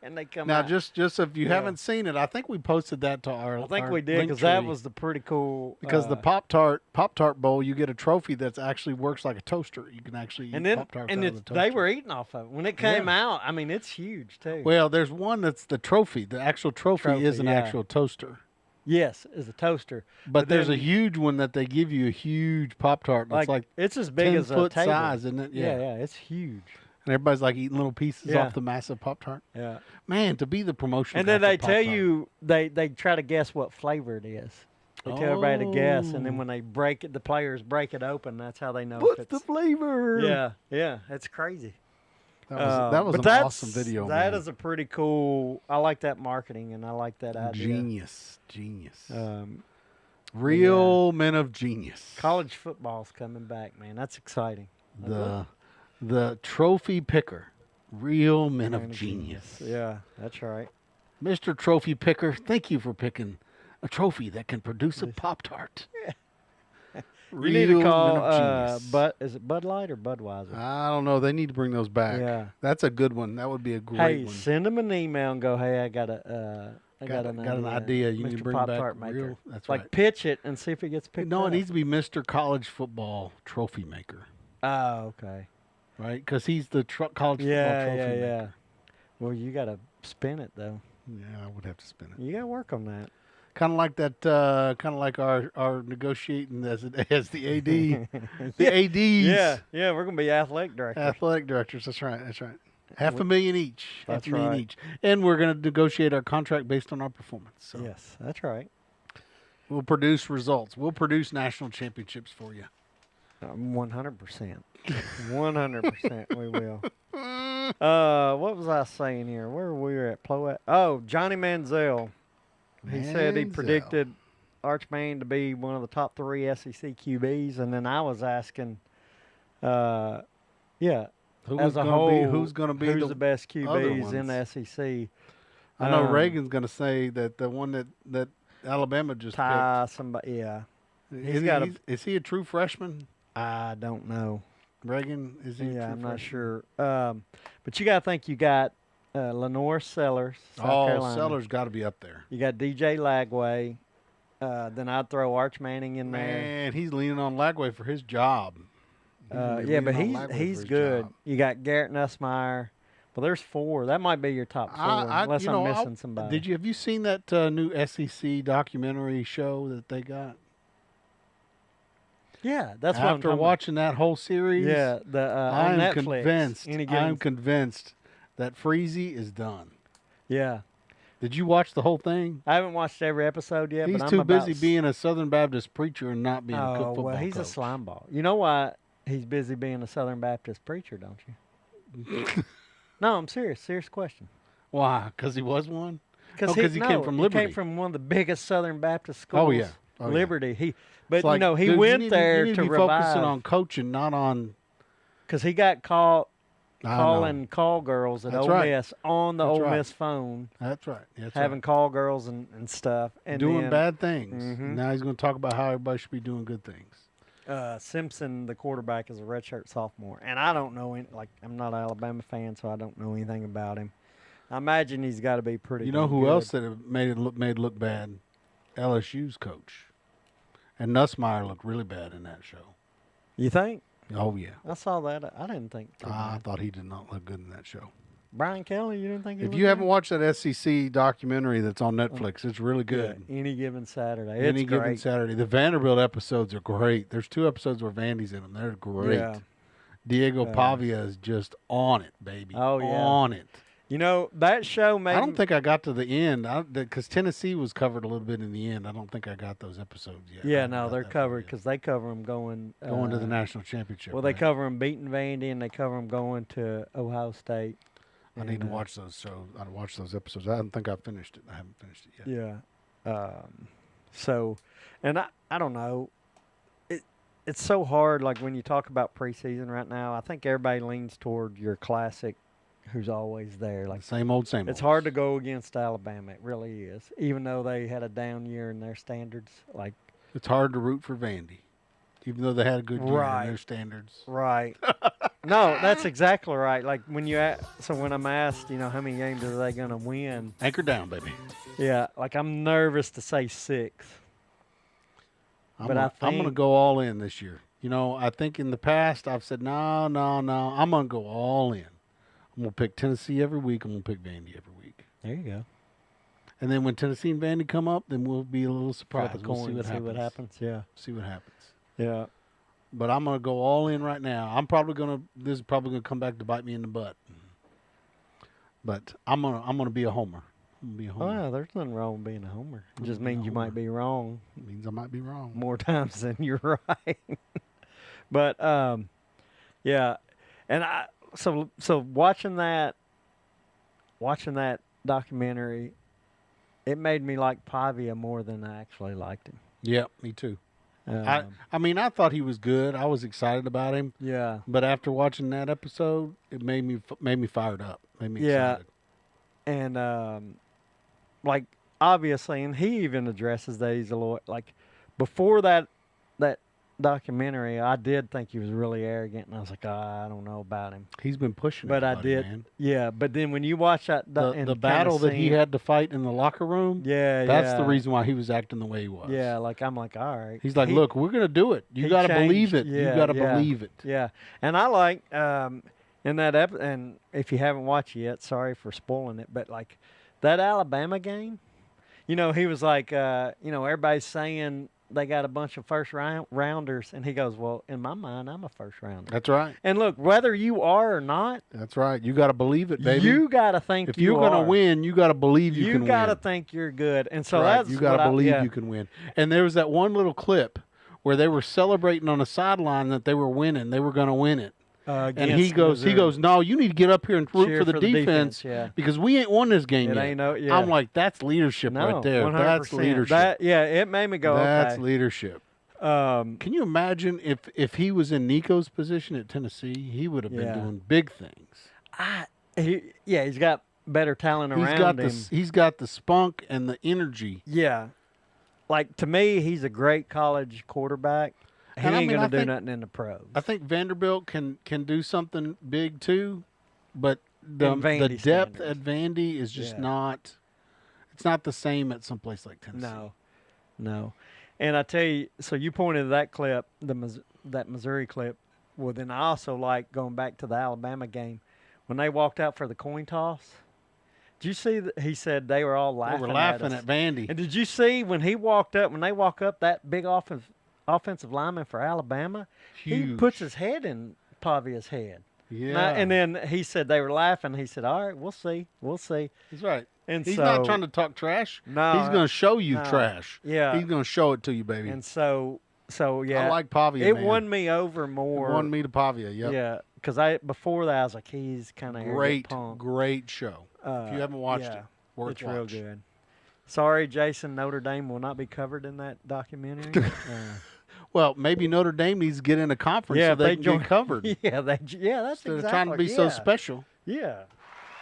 And they come Now, out. just if you Yeah. haven't seen it, I think we posted that to our. I think our we did link because that tree. was the pretty cool. Because the Pop-Tart Bowl, you get a trophy that's actually works like a toaster. You can actually and eat then Pop-Tarts and out of the it's, toaster. they were eating off of it when it came out. I mean, it's huge too. Well, there's one that's the trophy. The actual trophy is an yeah. actual toaster. Yes, is a toaster. But there's a then- huge one that they give you, a huge Pop-Tart. It's like it's as big 10 as a foot table. size, isn't it? Yeah, yeah, it's huge. And everybody's like eating little pieces Yeah. off the massive Pop-Tart. Yeah. Man, to be the promotion. And then guy they for tell Pop-Tart. you they try to guess what flavor it is. They tell everybody to guess, and then Oh. when they break it, the players break it open. That's how they know if What's it's the flavor? Yeah, yeah, it's crazy. That was but an that's- awesome video. That man. is a pretty cool. I like that marketing, and I like that idea. Genius. Yeah. Men of genius. College football's coming back, man. That's exciting. The trophy picker. Real men of Man, genius. Yeah, that's right. Mr. Trophy Picker, thank you for picking a trophy that can produce a Pop-Tart. You need to call Bud. Is it Bud Light or Budweiser? I don't know. They need to bring those back. Yeah. That's a good one. That would be a great Hey, one. send them an email and go, hey, I got an idea. You Mr. need to bring Pop-Tart back maker. real. That's like right. pitch it and see if it gets picked No, up. it needs to be Mr. College Football Trophy Maker, Oh, okay. right? Because he's the college football Yeah, trophy yeah, maker. yeah. Well, you got to spin it though. Yeah, I would have to spin it. You got to work on that. Kind of like that. Kind of like our negotiating as the AD. The ADs. Yeah, yeah. We're gonna be athletic director. Athletic directors. That's right. That's right. $500,000 each. That's $500,000 right. each. And we're going to negotiate our contract based on our performance. So Yes, that's right. we'll produce results. We'll produce national championships for you. 100%. 100% we will. What was I saying here? Where were we at? Ploet? Oh, Johnny Manziel. He said he Manziel. predicted Arch Manning to be one of the top 3 SEC QBs, and then I was asking, yeah, Who's as a gonna whole, who's going to be who's the best other QBs in the ones? SEC? I know Reagan's going to say that the one that Alabama just Ty somebody, yeah. picked. Is he a true freshman? I don't know. Reagan, is he? a Yeah, true I'm not freshman? sure. But you got to think you got Lenore Sellers, South Carolina. Sellers got to be up there. You got DJ Lagway. Then I'd throw Arch Manning in there. Man, he's leaning on Lagway for his job. Yeah, but he's good. You got Garrett Nussmeier. Well, there's 4. That might be your top 4, unless I'm missing somebody. Have you seen that new SEC documentary show that they got? Yeah, that's what I'm After talking watching that whole series, about. Yeah, on I'm Netflix. convinced. Any given- I'm convinced that Freezy is done. Yeah, Did you watch the whole thing? I haven't watched every episode yet. He's but too I'm busy about being a Southern Baptist preacher and not being a Oh football well, he's coach. a slime ball. You know why he's busy being a Southern Baptist preacher, don't you? No, I'm serious. Serious question. Why? Because he was one? Because he came from Liberty. He came from one of the biggest Southern Baptist schools. Oh, yeah. Oh, yeah. Liberty. But It's like, he dude, went you there need to be focusing revive. on coaching, not on. Because he got caught I know. calling call girls at That's Ole right. Miss on the That's Ole right. Miss phone, That's right. That's having right. call girls and stuff, and Doing then, bad things. Mhm. Now he's going to talk about how everybody should be doing good things. Simpson, the quarterback, is a redshirt sophomore, and I don't know I'm not an Alabama fan, so I don't know anything about him. I imagine he's got to be pretty. You know damn who good. else that it made look bad? LSU's coach, and Nussmeier looked really bad in that show. You think? Oh yeah, I saw that. I didn't think. I thought he did not look good in that show. Brian Kelly, you didn't think he If was you haven't there? watched that SEC documentary that's on Netflix, it's really good. Yeah, Any Given Saturday. Any It's given great. Saturday. The Vanderbilt episodes are great. There's 2 episodes where Vandy's in them. They're great. Yeah. Diego Pavia is just on it, baby. Oh, yeah. On it. You know, that show made I don't think I got to the end because Tennessee was covered a little bit in the end. I don't think I got those episodes yet. I Yeah, haven't no, got they're that far covered yet. because they cover them going Going to the national championship. Well, they right? cover them beating Vandy, and they cover them going to Ohio State. I need to watch those shows. I watch those episodes. I don't think I finished it. I haven't finished it yet. Yeah. So, and I don't know. It's so hard. Like when you talk about preseason right now, I think everybody leans toward your classic, who's always there. Like Same old, same old. it's hard to go against Alabama. It really is. Even though they had a down year in their standards, like It's hard to root for Vandy, even though they had a good year Right. in their standards. right. No, that's exactly right. Like when so when I'm asked, how many games are they going to win? Anchor down, baby. Yeah, like I'm nervous to say 6. I'm But gonna, I I'm going to think- go all in this year. I think in the past I've said, no. I'm going to go all in. I'm going to pick Tennessee every week. I'm going to pick Vandy every week. There you go. And then when Tennessee and Vandy come up, then we'll be a little Flip surprised. a We'll see coin, what happens. Yeah. See what happens. Yeah. But I'm going to go all in right now. This is probably going to come back to bite me in the butt. But I'm going to be a homer. I'm going to be a Oh, homer. yeah, there's nothing wrong with being a homer. It I'm just gonna be a means you homer. might be wrong It means I might be wrong. more times than you're right. But yeah, and so watching that documentary, it made me like Pavia more than I actually liked him. Yeah, me too. I mean, I thought he was good. I was excited about him. Yeah, But after watching that episode, it made me fired up. Made me Yeah. excited. and like obviously, and he even addresses that he's a lawyer. Like before that documentary, I did think he was really arrogant, and I was like, I don't know about him. He's been pushing But it, I buddy, did, man. yeah. But then when you watch that, The battle that he had to fight in the locker room, that's the reason why he was acting the way he was. Yeah, like I'm like, all right. He's like, look, we're going to do it. You he got to believe changed- it. You yeah, got to yeah. believe it. Yeah, and I like in that and if you haven't watched it yet, sorry for spoiling it, but like that Alabama game, he was like, everybody's saying they got a bunch of first rounders, and he goes, well, in my mind, I'm a first rounder. That's right. And look, whether you are or not, That's right. You got to believe it, baby. you got to think if you're going to win, you got to believe you can win. You got to think you're good, and so Right. that's You got what to believe yeah. you can win. And there was that one little clip where they were celebrating on the sideline that they were winning. They were going to win it. And he against Missouri. goes, no, you need to get up here and root Cheer for the defense, yeah. because we ain't won this game It yet. ain't no, yeah. I'm like, that's leadership No, right there. 100%. That's leadership. It made me go, That's okay. leadership. Can you imagine if he was in Nico's position at Tennessee, he would have been Yeah. doing big things. He's got better talent around him. He's got the spunk and the energy. Yeah. Like, to me, he's a great college quarterback. He And I ain't mean, going to I do think- nothing in the pros. I think Vanderbilt can do something big too, but the In Vandy depth standards. at Vandy is just Yeah. not. It's not the same at some place like Tennessee. No. And I tell you, so you pointed to that clip, that Missouri clip. Well, then I also like going back to the Alabama game when they walked out for the coin toss. Did you see that he said they were all They laughing? were laughing us? at Vandy. And did you see when they walk up, that big offensive lineman for Alabama, he Huge. puts his head in Pavia's head. Yeah, And then he said they were laughing. He said, all right, we'll see. he's right. And He's so, not trying to talk trash. No, He's going to show you no. trash. Yeah. He's going to show it to you, baby. And so yeah. I like Pavia. It man. won me over more. It won me to Pavia. Yep. Yeah, because before that I was like, he's kind of Great show. If you haven't watched it, worth it's watch. real good. Sorry, Jason, Notre Dame will not be covered in that documentary. Well, maybe Notre Dame needs to get in a conference Yeah, so if they they can join- get covered. yeah, that's Instead exactly. of trying to be so special. Yeah,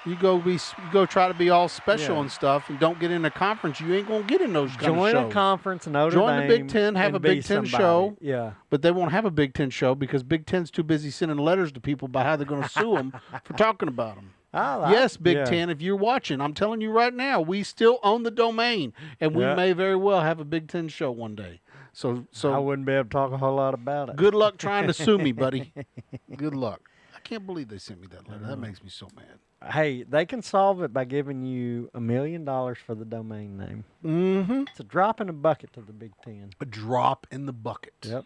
You go try to be all special Yeah. and stuff, and don't get in a conference. You ain't gonna get in those kind of join shows. a conference, Notre Join the Dame. Big Ten, have and a Big be Ten somebody. show. Yeah, But they won't have a Big Ten show because Big Ten's too busy sending letters to people about how they're going to sue them for talking about them. Yes, Big yeah. Ten, if you're watching, I'm telling you right now, we still own the domain, and we Yeah. may very well have a Big Ten show one day. So I wouldn't be able to talk a whole lot about it. good luck trying to sue me, buddy. Good luck. can't believe they sent me that letter. That makes me so mad. Hey, they can solve it by giving you $1 million for the domain name. Mm-hmm. It's a drop in the bucket to the Big Ten. A drop in the bucket. Yep.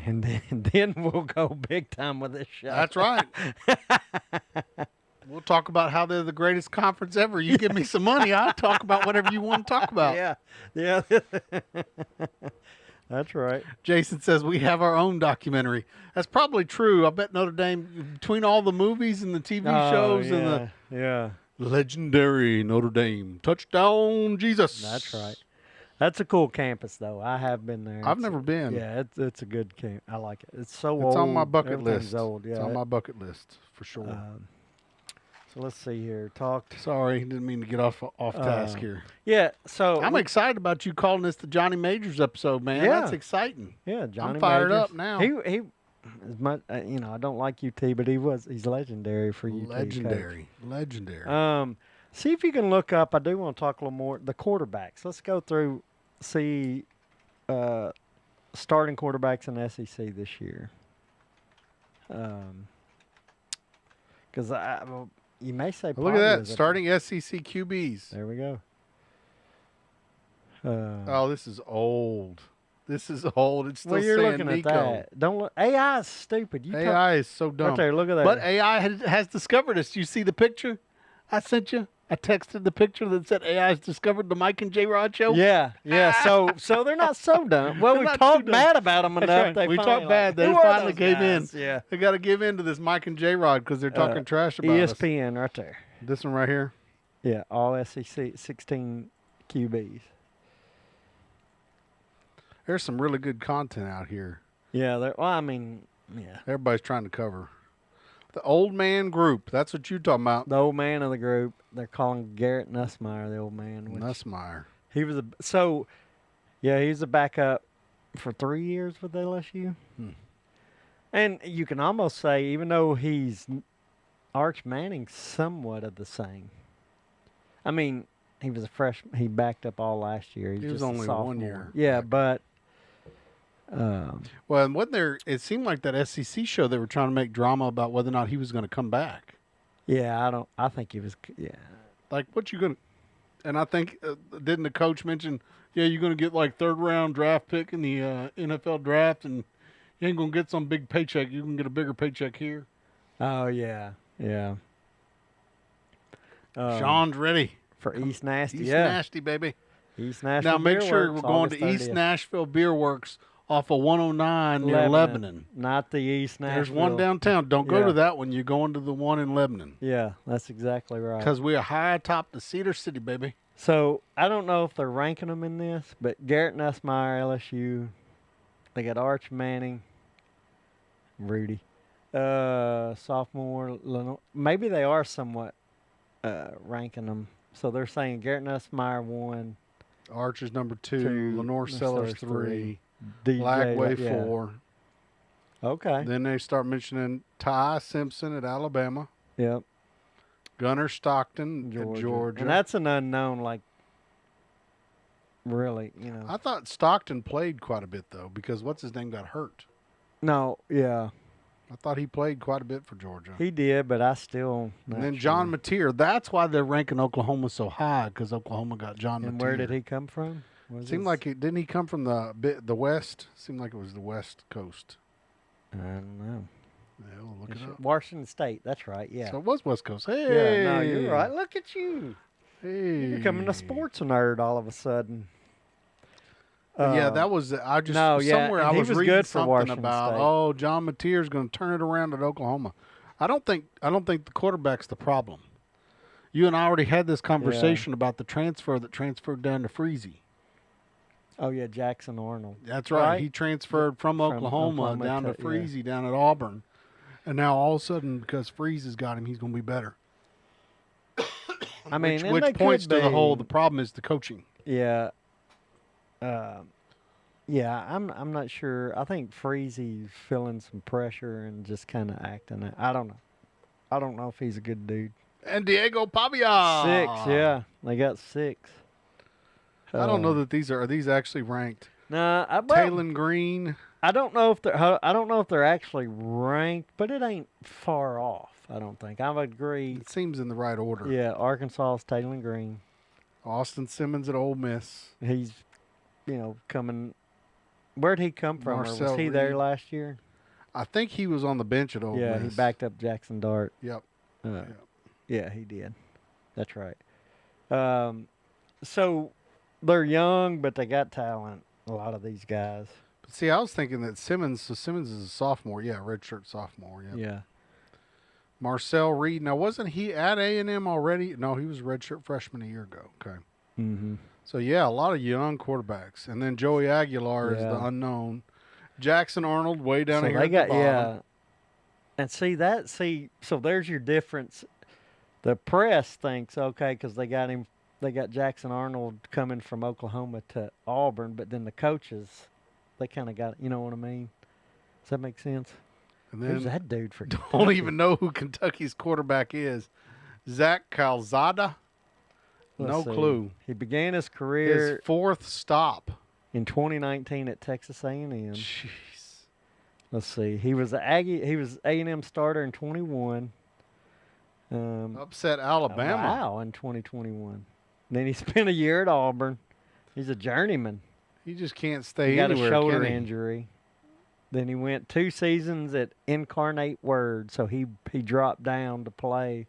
And then we'll go big time with this show. That's right. We'll talk about how they're the greatest conference ever. You give me some money, I'll talk about whatever you want to talk about. Yeah. That's right. Jason says we have our own documentary. That's probably true. I bet Notre Dame, between all the movies and the TV shows and the legendary Notre Dame touchdown Jesus. That's right. That's a cool campus, though. I have been there. I've never been. Yeah, it's a good camp. I like it. It's so old. It's on my bucket Everything's list. Old. Yeah, it's on my bucket list for sure. So let's see here. Sorry, didn't mean to get off task here. Yeah, so I'm excited about you calling this the Johnny Majors episode, man. Yeah. That's exciting. Yeah, Johnny I'm fired Majors. up now. He as much I don't like UT, but he's legendary for UT. Legendary. See if you can look up. I do want to talk a little more the quarterbacks. Let's go through see starting quarterbacks in SEC this year. Because you may say Look at that, starting SEC QBs. There we go. Oh, this is old. This is old. It's still you're saying looking Nico. at that. Don't look. AI is stupid. AI is so dumb. Right there, look at that. But AI has discovered us. You see the picture I sent you? I texted the picture that said AI has discovered the Mike and Jrod show. Yeah. So they're not so dumb. Well, They're we not talked too dumb. bad about them enough. Right. They We finally talked bad. They who are finally those gave guys? in. Yeah. They got to give in to this Mike and Jrod because they're talking trash about us. ESPN right there. This one right here. Yeah, all SEC 16 QBs. There's some really good content out here. Yeah, yeah. Everybody's trying to cover. The old man group. That's what you're talking about. The old man of the group. They're calling Garrett Nussmeier the old man. Nussmeier. He was he's a backup for 3 years with LSU. And you can almost say, even though he's Arch Manning, somewhat of the same. I mean, he was a freshman. He backed up all last year. He was just a only sophomore. 1 year. Yeah, but well, and wasn't there? It seemed like that SEC show they were trying to make drama about whether or not he was going to come back. yeah, I think he was. Yeah, Like, what you going to? And I think didn't the coach mention? Yeah, you're going to get like 3rd round draft pick in the NFL draft, and you ain't going to get some big paycheck. You can get a bigger paycheck here. oh yeah. Sean's ready for East Nasty. East yeah, Nasty, baby. East Nashville. Now make Beer sure Works, we're going August to East 30th. Nashville Beer Works off of 109 near Lebanon. Not the East Nashville. There's one downtown. Don't go Yeah. to that one. You're going to the one in Lebanon. Yeah, that's exactly right. Because we are high atop the Cedar City, baby. So I don't know if they're ranking them in this, but Garrett Nussmeier, LSU. They got Arch Manning, Rudy, sophomore. Maybe they are somewhat ranking them. So they're saying Garrett Nussmeier 1, Arch is number 2. Two, Lenore Sellers 3. DJ Blackway yeah. 4. Okay. Then they start mentioning Ty Simpson at Alabama. Yep. Gunnar Stockton at Georgia. And that's an unknown, like, really, I thought Stockton played quite a bit, though, because what's his name got hurt. No, yeah. I thought he played quite a bit for Georgia. He did, but I still. And then John Mateer. That's why they're ranking Oklahoma so high, because Oklahoma got John Mateer. And where did he come from? Seemed like didn't he come from the West? Seemed like it was the West Coast. I don't know. Yeah, we'll look it up. Washington State. That's right. Yeah. So it was West Coast. Hey. Yeah. No, you're right. Look at you. Hey. You're becoming a sports nerd all of a sudden. Yeah, that was I just no, yeah, somewhere and I he was was reading good for something Washington about State. John Mateer is going to turn it around at Oklahoma. I don't think the quarterback's the problem. You and I already had this conversation about the transfer that transferred down to Freezy. Oh yeah, Jackson Arnold. That's right. He transferred from Oklahoma down to Freezy down at Auburn, and now all of a sudden because Freeze has got him, he's going to be better. I mean, which points to the problem is the coaching. Yeah. Yeah, I'm not sure. I think Freezy's feeling some pressure and just kind of acting it. I don't know. I don't know if he's a good dude. And Diego Pavia. 6, yeah. They got 6. I don't know that these are these actually ranked. Nah, Taylon Green. I don't know if they're actually ranked, but it ain't far off. I don't think. I would agree. It seems in the right order. Yeah, Arkansas's Taylor Green. Austin Simmons at Ole Miss. He's, coming. Where'd he come from? Or Marcel was he there Reed. last year? I think he was on the bench at Ole Yeah, Miss. he backed up Jackson Dart. Yep. Yeah, he did. That's right. So they're young, but they got talent. A lot of these guys. But see, I was thinking that Simmons is a sophomore. Yeah, redshirt sophomore. Yep. Yeah. Marcel Reed. Now, wasn't he at A&M already? No, he was a redshirt freshman a year ago. Okay. Mm-hmm. So, yeah, a lot of young quarterbacks. And then Joey Aguilar is the unknown. Jackson Arnold way down here at the bottom. Yeah. And so there's your difference. The press thinks, okay, because they got Jackson Arnold coming from Oklahoma to Auburn, but then the coaches, they kind of got, you know what I mean? Does that make sense? And Who's then that dude for don't Kentucky? even know who Kentucky's quarterback is. Zach Calzada? Let's No see. clue. He began his His career fourth stop. in 2019 at Texas A&M. Jeez. Let's see. He was A&M starter in 21. Upset Alabama. Wow, in 2021. Then he spent a year at Auburn. He's a journeyman. He just can't stay He got anywhere, a shoulder can he? injury. Then he went 2 seasons at Incarnate Word, so he dropped down to play.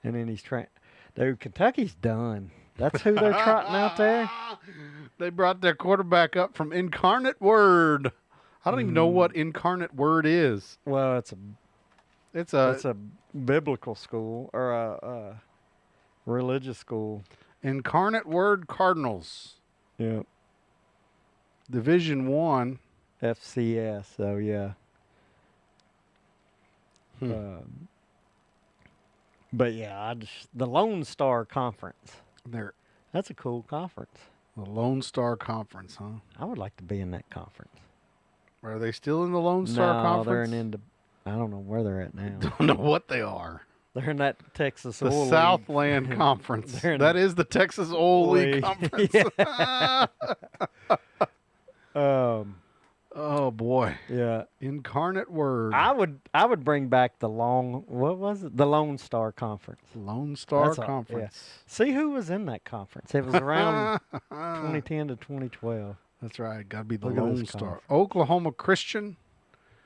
And then he's trying. Dude, Kentucky's done. That's who they're trotting out there. They brought their quarterback up from Incarnate Word. I don't even know what Incarnate Word is. Well, it's It's a biblical school or a religious school. Incarnate Word Cardinals, Yep. Division 1. FCS. So yeah. Hmm. But yeah, the Lone Star Conference. They're That's a cool conference. the Lone Star Conference, huh? I would like to be in that conference. Are they still in the Lone Star No, Conference? they're I don't know where they're at now. Don't know what they are. They're in that Texas The Oil League. Southland Conference. They're in That is the Texas Oil League League. Conference. Oh boy. Yeah. Incarnate Word. I would bring back the Lone Star Conference. Lone Star That's Conference. See who was in that conference. It was around 2010 to 2012. That's right. Got to be the Look at Lone this Star. conference. Oklahoma Christian,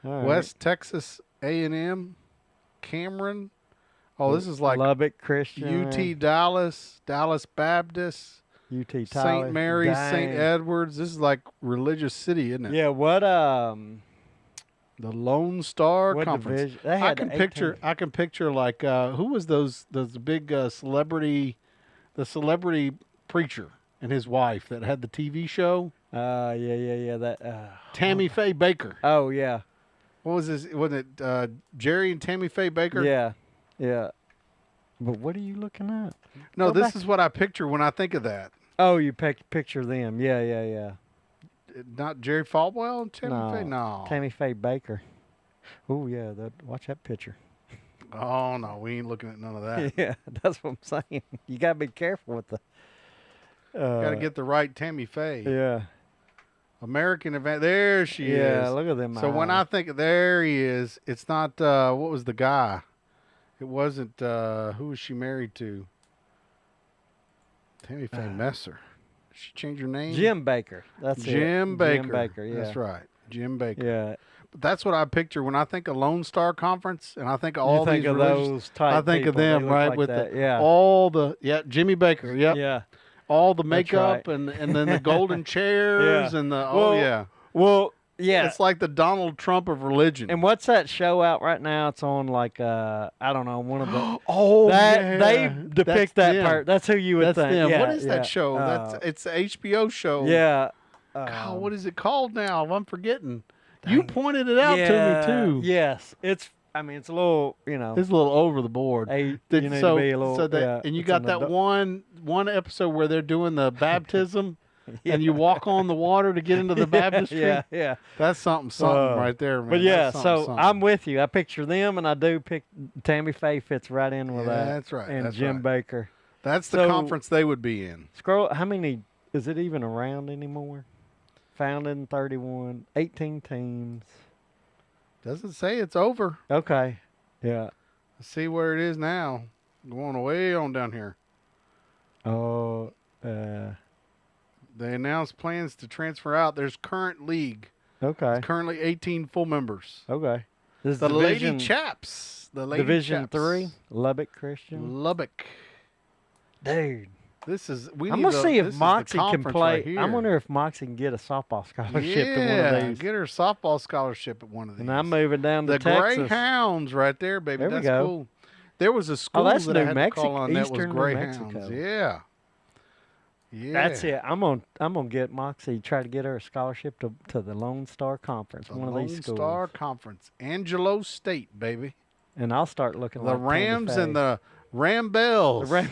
All right. West Texas A&M, Cameron. Oh, this is like Lubbock Christian, UT Dallas, Dallas Baptist, UT Tyler, St. Mary's, St. Dang. Edwards. This is like religious city, isn't it? Yeah, what The Lone Star what Conference. division? They I had can 18 picture like who was those big celebrity, the celebrity preacher and his wife that had the TV show. Yeah. That. Tammy Faye Baker. Oh yeah. What was this? Wasn't it Jerry and Tammy Faye Baker? Yeah. But what are you looking at? No, Go this back. is what I picture when I think of that. Oh, you picture them. Yeah. Not Jerry Falwell and Tammy Faye? No. Tammy Faye Baker. Oh yeah. Watch that picture. Oh, no. We ain't looking at none of that. Yeah, that's what I'm saying. You gotta be careful with the. Got to get the right Tammy Faye. Yeah. American event. There she is. Yeah. Look at them. So when I think of there he is, it's not what was the guy? It wasn't who was she married to? Tammy Faye Messer. Did she change her name? Jim Baker. That's Jim it. Baker. Jim Baker. Yeah. That's right. Jim Baker. Yeah. But that's what I picture when I think of Lone Star Conference, and I think of You all think these of religious. those type I think of people, they them look right like with that. Jimmy Baker. Yep. Yeah. All the That's makeup right. and then the golden chairs Yeah. and the Well, yeah. Well, yeah. It's like the Donald Trump of religion. And what's that show out right now? It's on like I don't know, one of the Oh, that they yeah. depict That's that them. part. That's who you would That's think. them. Yeah, What is yeah. that show? It's an HBO show. Yeah. God, what is it called now? I'm forgetting. You pointed it out to me too. Yes, it's a little, It's a little over the board. you Did- need so, to be a little. so that, yeah, and you it's got an that adult- one episode where they're doing the baptism, and you walk on the water to get into the baptistry. Yeah. That's something right there, man. But yeah, That's something, so something. I'm with you. I picture them, and I do pick Tammy Faye fits right in with Yeah, that. that's right, And that's Jim right. Baker. That's the so- conference they would be in. Scroll. How many? Is it even around anymore? Founded in 31, 18 teams. Doesn't say it's over. Okay. Yeah. Let's see where it is now. Going way on down here. Oh, They announced plans to transfer out. There's current league. okay. It's currently 18 full members. Okay. This is The Division, Lady Chaps. The Lady Division Chaps. 3, Lubbock Christian. Lubbock. Dude. This is. I'm going to see if Moxie can play. Right I wonder if Moxie can get a softball scholarship at one of these. Get her a softball scholarship at one of these. And I'm moving down to the Texas. Greyhounds right there, baby. There we That's go. cool. There was a school that's that I New had Mexico, to call on that was Eastern New Greyhounds. Mexico. Yeah. Yeah. That's it. I'm gonna get Moxie, try to get her a scholarship to the Lone Star Conference, The one of Lone these schools. Star Conference. Angelo State, baby. And I'll start looking The like Rams Tammy and Faye. the Rambells. The Ram-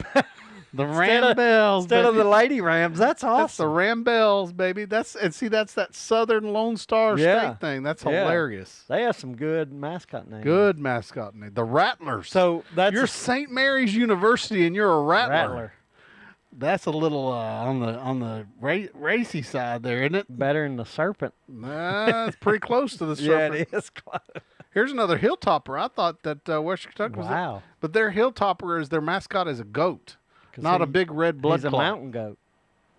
The Instead of- Rambells, instead of baby. the Lady Rams. That's That's the awesome. Rambells, baby. That's that Southern Lone Star Yeah. State thing. That's Yeah. hilarious. They have some good mascot names. Good mascot name. The Rattlers. So that's you're a St. Mary's University and you're a Rattler. Rattler. That's a little on the racy side there, isn't it? Better than the Serpent. Nah, it's pretty close to the Yeah, Serpent. it is close. Here's another Hilltopper. I thought that Western Kentucky was it. Wow. But their Hilltopper is their mascot is a goat, 'Cause not a he- big red blood He's a clot. mountain goat.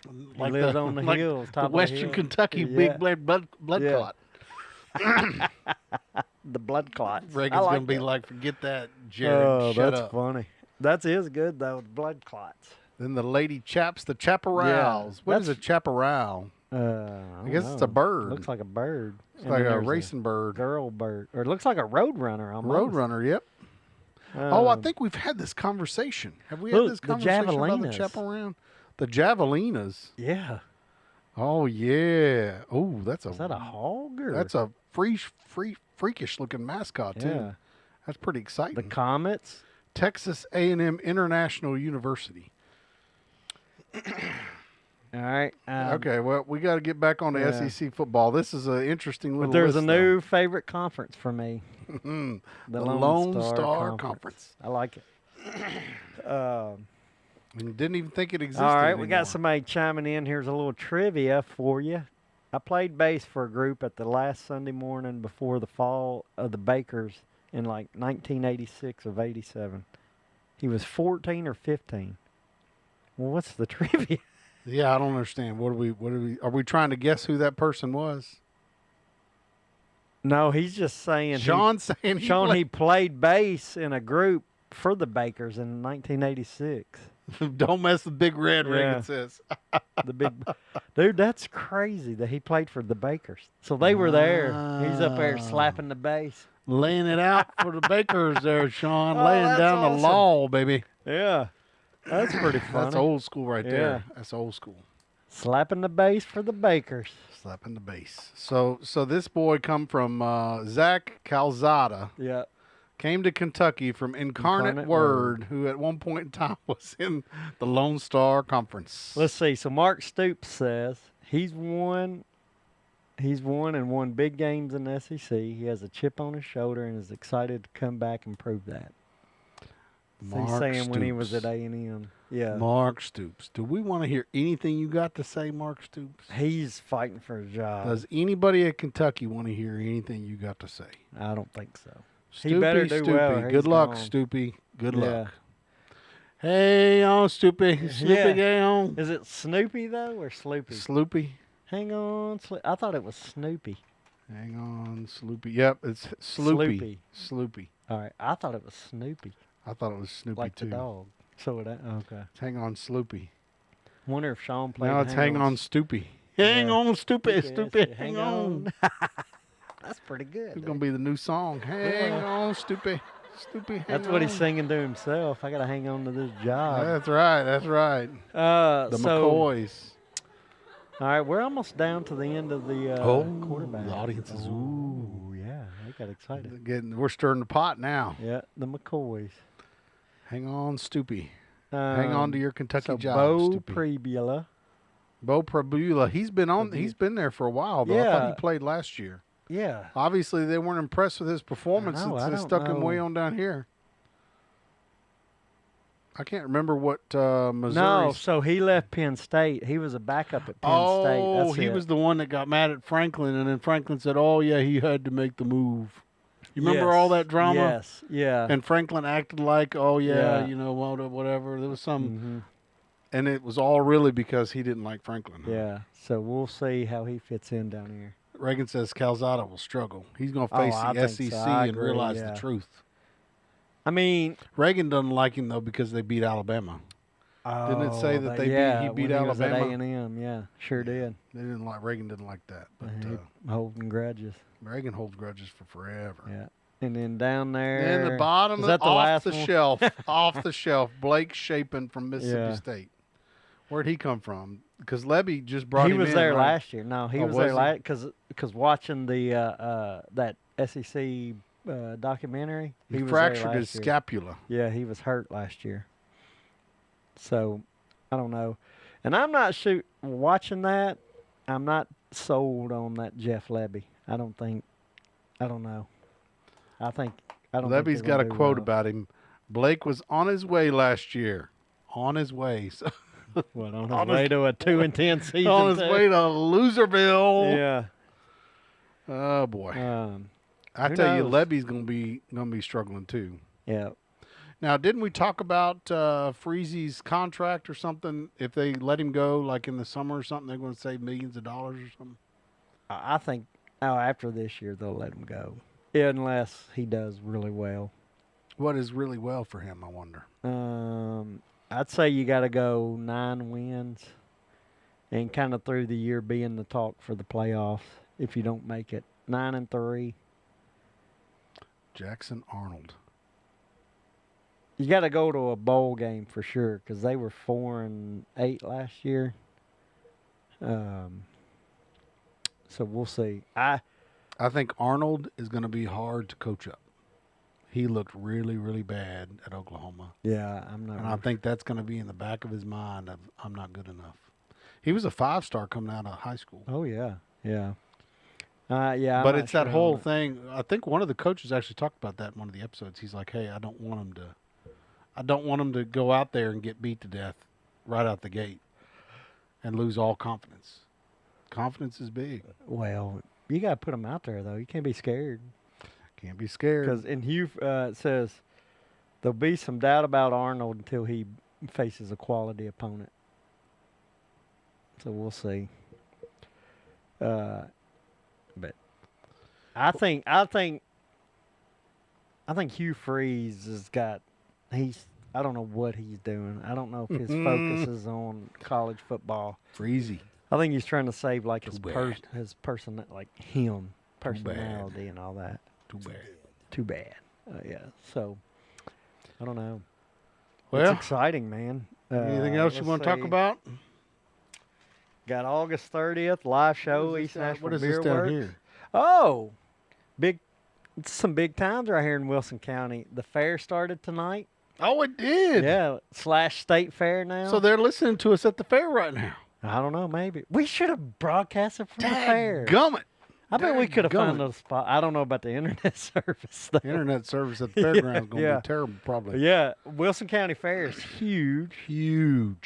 He Like lives the- on the like hills, the top of the Western hill. Kentucky Yeah. big blood Yeah. clot. The blood clots. Reagan's I like gonna be that. like, forget that, Jared. Oh, shut that's up. funny. That is good though. Blood clots. Then the Lady Chaps, the chaparrals. What is a chaparral? I guess it's a bird. Looks like a bird. It's And like then a there's racing bird. girl bird, or it looks like a road runner almost. Roadrunner, yep. Oh, I Um, think we've had this conversation. Have we look, had this the conversation about the javelinas. chaparral? The javelinas. Yeah. Oh yeah. Oh, that's Is that a hog or that's a freakish looking mascot too. Yeah. That's pretty exciting. the Comets? Texas A&M International University. All right. Okay, well, we got to get back on the yeah. SEC football. This is an interesting little But there's a list, new favorite conference for me. though. The Lone Star Conference. I like it. And didn't even think it existed All right, we anymore. got somebody chiming in. Here's a little trivia for you. I played bass for a group at the last Sunday morning before the fall of the Bakers in like 1986 of 87. He was 14 or 15. Well, what's the trivia? Yeah, I don't understand. Are we trying to guess who that person was? No, he's just saying Sean saying he played bass in a group for the Bakers in 1986. don't mess with Big Red, Yeah. Reagan says. The big dude, that's crazy that he played for the Bakers. So they were there. He's up there slapping the bass. Laying it out for the Bakers there, Sean. Oh, Laying that's down the awesome. law, baby. Yeah, that's pretty funny. That's old school right Yeah. there. That's old school. Slapping the bass for the Bakers. Slapping the bass. So this boy come from Zach Calzada. Yeah. Came to Kentucky from Incarnate Word, who at one point in time was in the Lone Star Conference. Let's see. So Mark Stoops says he's won and won big games in the SEC. He has a chip on his shoulder and is excited to come back and prove that. So he's saying when he was at A&M. Yeah. Mark Stoops. Do we want to hear anything you got to say, Mark Stoops? He's fighting for his job. Does anybody at Kentucky want to hear anything you got to say? I don't think so. Stoopy, He better do Stoopy. well or Good he's luck, gone. Stoopy. Good Yeah. luck. Hey on, Stoopy. Snoopy, Yeah. hey on. Is it Snoopy though or Sloopy? Sloopy. Hang on, I thought it was Snoopy. Hang on, Sloopy. Yep, it's Sloopy. Sloopy. All right, I thought it was Snoopy, I thought it was Snoopy like too. the dog. So okay. Hang on, Sloopy. Wonder if Sean played. Now it's hang on, Stoopy. Hang Yeah. on, Stoopy. Yes, Stoopy. Hang on. That's pretty good. It's gonna be the new song. Hang Yeah. on, Stoopy. Stoopy. Hang That's what he's on. singing to himself. I gotta hang on to this job. That's right. That's right. The so, McCoys. all right, we're almost down to the end of the quarterback. The audience is Ooh, yeah, they got excited. We're stirring the pot now. Yeah, the McCoys. Hang on, Stoopy. Hang on to your Kentucky so job, Bo Stoopy. Prebula. Bo Prabula. He's been there for a while though. I thought Yeah. he played last year. Yeah. Obviously, they weren't impressed with his performance I know, since I they don't stuck him know. way on down here. I can't remember what Missouri. No, so he left Penn State. He was a backup at Penn State. Oh, That's he it. was the one that got mad at Franklin, and then Franklin said, "Oh yeah, he had to make the move." You remember all that drama? Yes, yeah. And Franklin acted like, "Oh yeah, Yeah. you know, whatever." There was some, hmm and it was all really because he didn't like Franklin. Yeah. So we'll see how he fits in down here. Reagan says Calzada will struggle. He's going to face I the think SEC so. I and agree, realize yeah. the truth. I mean, Reagan doesn't like him though because they beat Alabama. Didn't it say that he beat when Alabama? He was at A&M, yeah, sure did. They didn't like Reagan. Didn't like that, but Holding grudges. Reagan holds grudges for forever. Yeah. And then down there, And the bottom is of that the off last the one? shelf, off the shelf. Blake Shapen from Mississippi Yeah. State. Where'd he come from? Because Levy just brought him in. He was there right? last year. No, he Oh, was was there he? last because watching the that SEC documentary. He was fractured there his last year. scapula. Yeah, he was hurt last year. So, I don't know. And I'm not watching that. I'm not sold on that Jeff Levy. I don't know. I don't. Levy's think got a they're gonna do quote well. about him. Blake was on his way last year. On his way. So, What, on his on way his- to a 2-10 season? on his too? way to Loserville. Yeah. Oh boy. I who tell you, knows? Levy's gonna be struggling too. Yeah. Now, didn't we talk about Freezy's contract or something? If they let him go, like in the summer or something, they're going to save millions of dollars or something. I think after this year they'll let him go, unless he does really well. What is really well for him, I wonder. I'd say you got to go 9 wins, and kind of through the year being the talk for the playoffs. If you don't make it 9-3, Jackson Arnold. you got to go to a bowl game for sure because they were 4-8 last year. So we'll see. I think Arnold is going to be hard to coach up. He looked really, really bad at Oklahoma. Yeah, I'm not. And I think that's going to be in the back of his mind of, I'm not good enough. He was a 5-star coming out of high school. Oh yeah, yeah. Yeah, But it's that whole thing. I think one of the coaches actually talked about that in one of the episodes. He's like, "Hey, I don't want him to go out there and get beat to death right out the gate and lose all confidence. Confidence is big. Well, you got to put them out there though. You can't be scared. Can't be scared." Because in Hugh it says there'll be some doubt about Arnold until he faces a quality opponent. So we'll see. But I think Hugh Freeze has got. I don't know what he's doing. I don't know if his focus is on college football. Freezy. I think he's trying to save like his bad. person, like him, personality and all that. Too bad. Yeah. So I don't know. Well, it's exciting, man. anything else you want to talk about? Got August 30th live show East Nashville What is Beer this down Works. here? Oh, it's some big times right here in Wilson County. The fair started tonight. Oh, it did. Yeah, / state fair now. So they're listening to us at the fair right now. I don't know, maybe we should have broadcasted from the fair. Gummit. I bet we could have found Dadgummit. a spot. I don't know about the internet service though. Internet service at the fairgrounds is going to be terrible, probably. Yeah, Wilson County Fair is huge. Huge.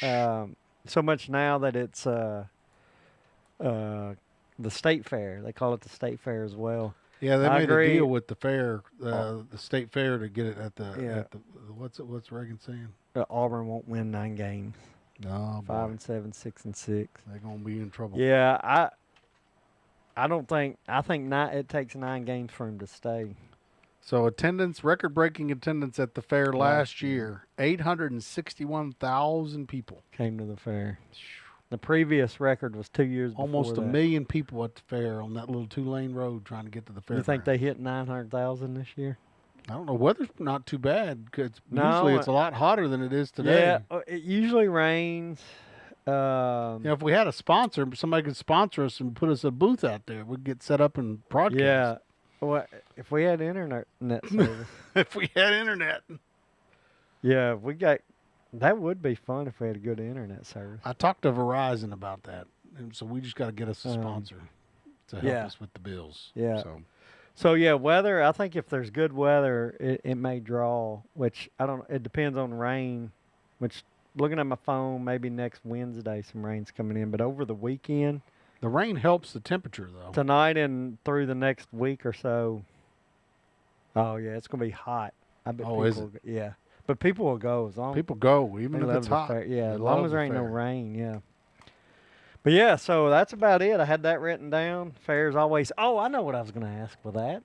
So much now that it's the state fair. They call it the state fair as well. Yeah, they I made agree. a deal with the fair, the state fair, to get it at the. Yeah. At the what's Reagan saying? Auburn won't win 9 games. No, 5-7, 6-6. they're gonna be in trouble. Yeah, I don't think. I think it takes 9 games for him to stay. So record-breaking attendance at the fair last year, 861,000 people. Came to the fair. The previous record was 2 years before Almost that. 1 million people at the fair on that little 2-lane road trying to get to the fair. You think they hit 900,000 this year? I don't know. Weather's not too bad. 'Cause No, usually it's a lot hotter than it is today. Yeah, it usually rains. You know, if we had a sponsor, somebody could sponsor us and put us a booth out there, we'd get set up and broadcast. Yeah. Well, if we had internet service. If we had internet. Yeah, that would be fun if we had a good internet service. I talked to Verizon about that, and so we just got to get us a sponsor to help yeah. us with the bills. Yeah. So So yeah, weather. I think if there's good weather, it may draw. Which I don't. It depends on rain. which looking at my phone, maybe next Wednesday some rain's coming in. But over the weekend, The rain helps the temperature, though. tonight and through the next week or so. Oh yeah, it's gonna be hot. I bet. Oh, is people will yeah, but people will go as long. People go, they even if love it's the hot. fair. Yeah, They as long love as there the ain't no fair. rain. Yeah. But yeah, so that's about it. I had that written down. Fair's always. Oh, I know what I was gonna ask with that.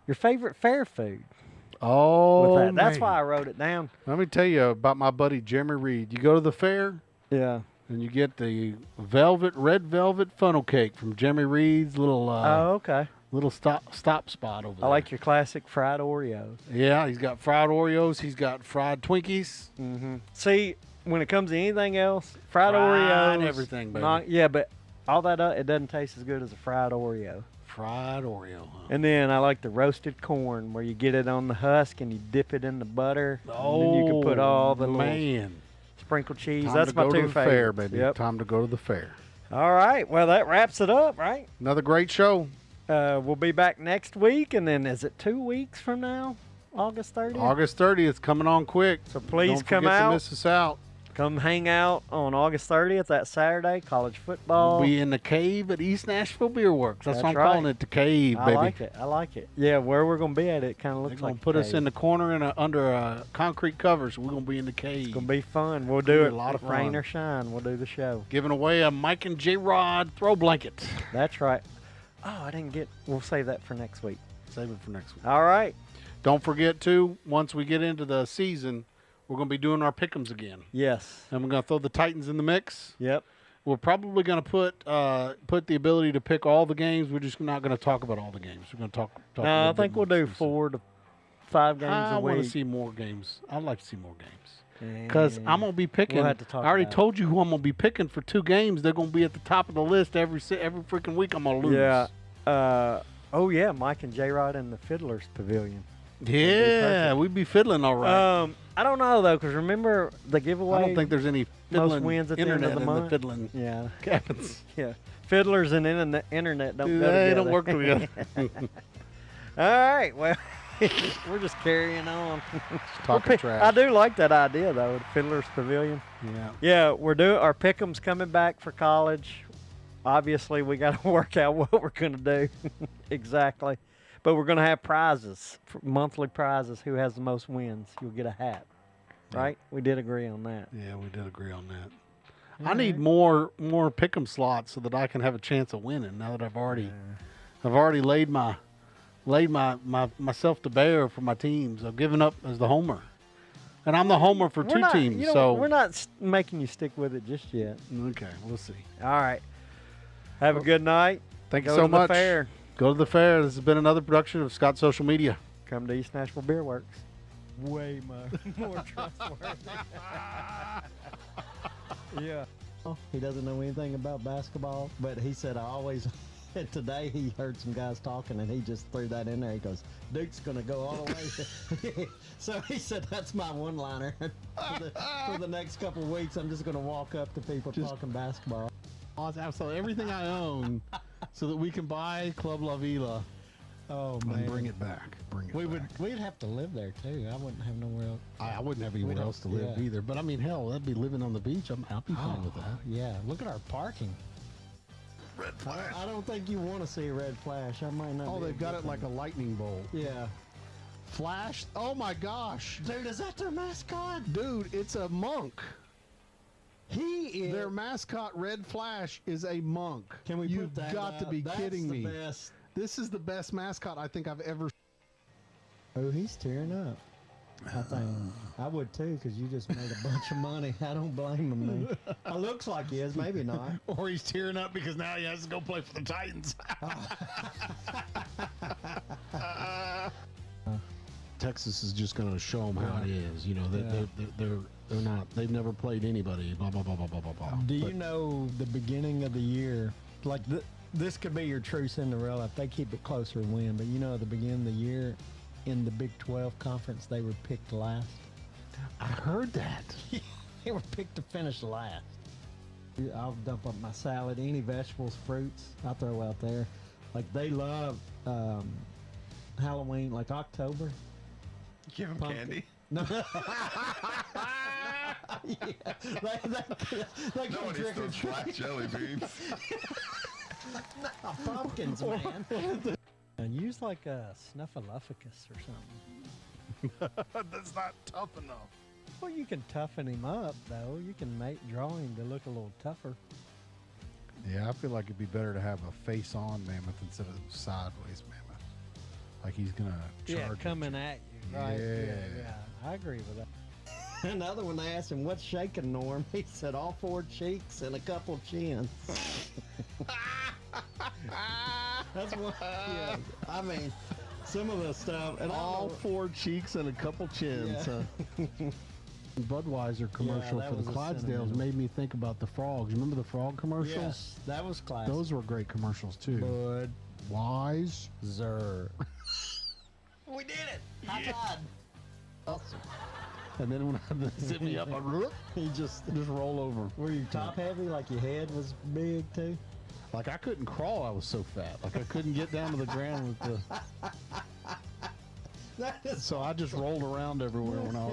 Your favorite fair food. Oh, With that. That's man. why I wrote it down. Let me tell you about my buddy Jeremy Reed. You go to the fair, Yeah. and you get the red velvet funnel cake from Jeremy Reed's little Oh, okay. little stop spot over I there. like your classic fried Oreos. Yeah, he's got fried Oreos. He's got fried Twinkies. Mm-hmm. See, when it comes to anything else, fried Fried Oreos, everything, baby. yeah, but all that it doesn't taste as good as a fried Oreo. Fried Oreo, huh? And then I like the roasted corn, where you get it on the husk and you dip it in the butter. Oh, and then you can put all the little man. sprinkled cheese. Time That's to my go two to the favorites. fair, baby. Yep. Time to go to the fair. All right. Well, that wraps it up, right? Another great show. We'll be back next week, and then is it 2 weeks from now? August 30th? August 30th, coming on quick. So please Don't come forget out. to miss us out. Come hang out on August 30th, that Saturday, college football. We'll be in the cave at East Nashville Beer Works. That's what I'm That's right. calling it, the cave, I baby. like it. I like it. Yeah, where we're going to be at, it kind of They're looks going like to put a us cave. in the corner under a concrete cover, so we're going to be in the cave. It's going to be fun. We'll Gonna do be it. a lot of Rain fun. or shine, we'll do the show. Giving away a Mike and Jrod throw blanket. That's right. Oh, I didn't get. We'll save that for next week. Save it for next week. All right. Don't forget, too, once we get into the season, we're going to be doing our pick'ems again. Yes. And we're going to throw the Titans in the mix. Yep. We're probably going to put the ability to pick all the games. We're just not going to talk about all the games. We're going to talk a No, I little think bit we'll more do season. 4 to 5 games I a want week. to see more games. I'd like to see more games. Because I'm going to be picking. We'll have to talk I already about it. told you who I'm going to be picking for 2 games. They're going to be at the top of the list every freaking week. I'm going to lose. Yeah. Oh yeah, Mike and Jrod in the Fiddlers Pavilion. Yeah, we'd be fiddling all right. I don't know though, because remember the giveaway. I don't think there's any most fiddling wins at the end of internet the in the month. fiddling Yeah. cabins. Yeah. Fiddlers and internet don't go They together. don't work together. All right. Well, we're just carrying on. Talking trash. I do like that idea though, the Fiddlers Pavilion. Yeah. Yeah, we're doing our pick'ems coming back for college. Obviously, we got to work out what we're going to do exactly, but we're going to have prizes, monthly prizes. Who has the most wins, you'll get a hat. Right? We did agree on that. Yeah, we did agree on that. I need more pick'em slots so that I can have a chance of winning. Now that I've already laid myself to bear for my teams. I've given up as the homer, and I'm the homer for 2 teams. So we're not making you stick with it just yet. okay, we'll see. All right. Have a good night. Thank you Go so to the much. fair. Go to the fair. This has been another production of Scott Social Media. Come to East Nashville Beer Works. Way more trustworthy. Yeah. He doesn't know anything about basketball, but he said I always. Today he heard some guys talking and he just threw that in there. He goes, Duke's going to go all the way. So he said that's my one-liner for the next couple of weeks. I'm just going to walk up to people talking basketball. I'll sell everything I own so that we can buy Club La Vila. Oh And bring it back. Bring it back. We'd have to live there too. I wouldn't have nowhere else. I wouldn't have anywhere else to live either. But I mean, hell, that'd be living on the beach. I'll be fine with that. Yeah, look at our parking. Red flash. I don't think you want to see a red flash. I might not. Oh, be they've a got good it like a thing. lightning bolt. Yeah. Flash. Oh my gosh. Dude, is that their mascot? Dude, it's a monk. He is. Their mascot, Red Flash, is a monk. Can we You've put that got to up? be That's kidding the me. Best. This is the best mascot I think I've ever. Oh, he's tearing up. I think I would too, because you just made a bunch of money. I don't blame him, man. It looks like he is, maybe not. Or he's tearing up because now he has to go play for the Titans. Texas is just going to show them how it is. You know, they're not. They've never played anybody. Blah blah blah blah blah blah blah. Do you know the beginning of the year? Like this could be your true Cinderella if they keep it closer and win. But you know, at the beginning of the year, in the Big 12 conference, they were picked last. I heard that. They were picked to finish last. I'll dump up my salad, any vegetables, fruits I throw out there. Like they love Halloween, like October. Give him Pumpkin. candy. No. They No one eats those black jelly beans. Pumpkins, man. And use like a snuffleupagus or something. That's not tough enough. Well, you can toughen him up, though. You can draw him to look a little tougher. Yeah, I feel like it'd be better to have a face-on mammoth instead of sideways mammoth. Like he's gonna charge. Yeah, coming at you. Right? Yeah. I agree with that. Another one, they asked him, what's shaking, Norm? He said, all 4 cheeks and a couple chins. That's what, yeah. I mean, some of the stuff. And All 4 cheeks and a couple chins. Yeah. Budweiser commercial that for the was a Clydesdales sentimental. made me think about the frogs. Remember the frog commercials? Yes, that was classic. Those were great commercials too. Bud. Wise. Zer. We did it! High five! Awesome. And then when they zip me up, I You just roll over. were you top heavy? Like your head was big too? Like I couldn't crawl. I was so fat. Like I couldn't get down to the ground with the. That is So I just rolled around everywhere when I was.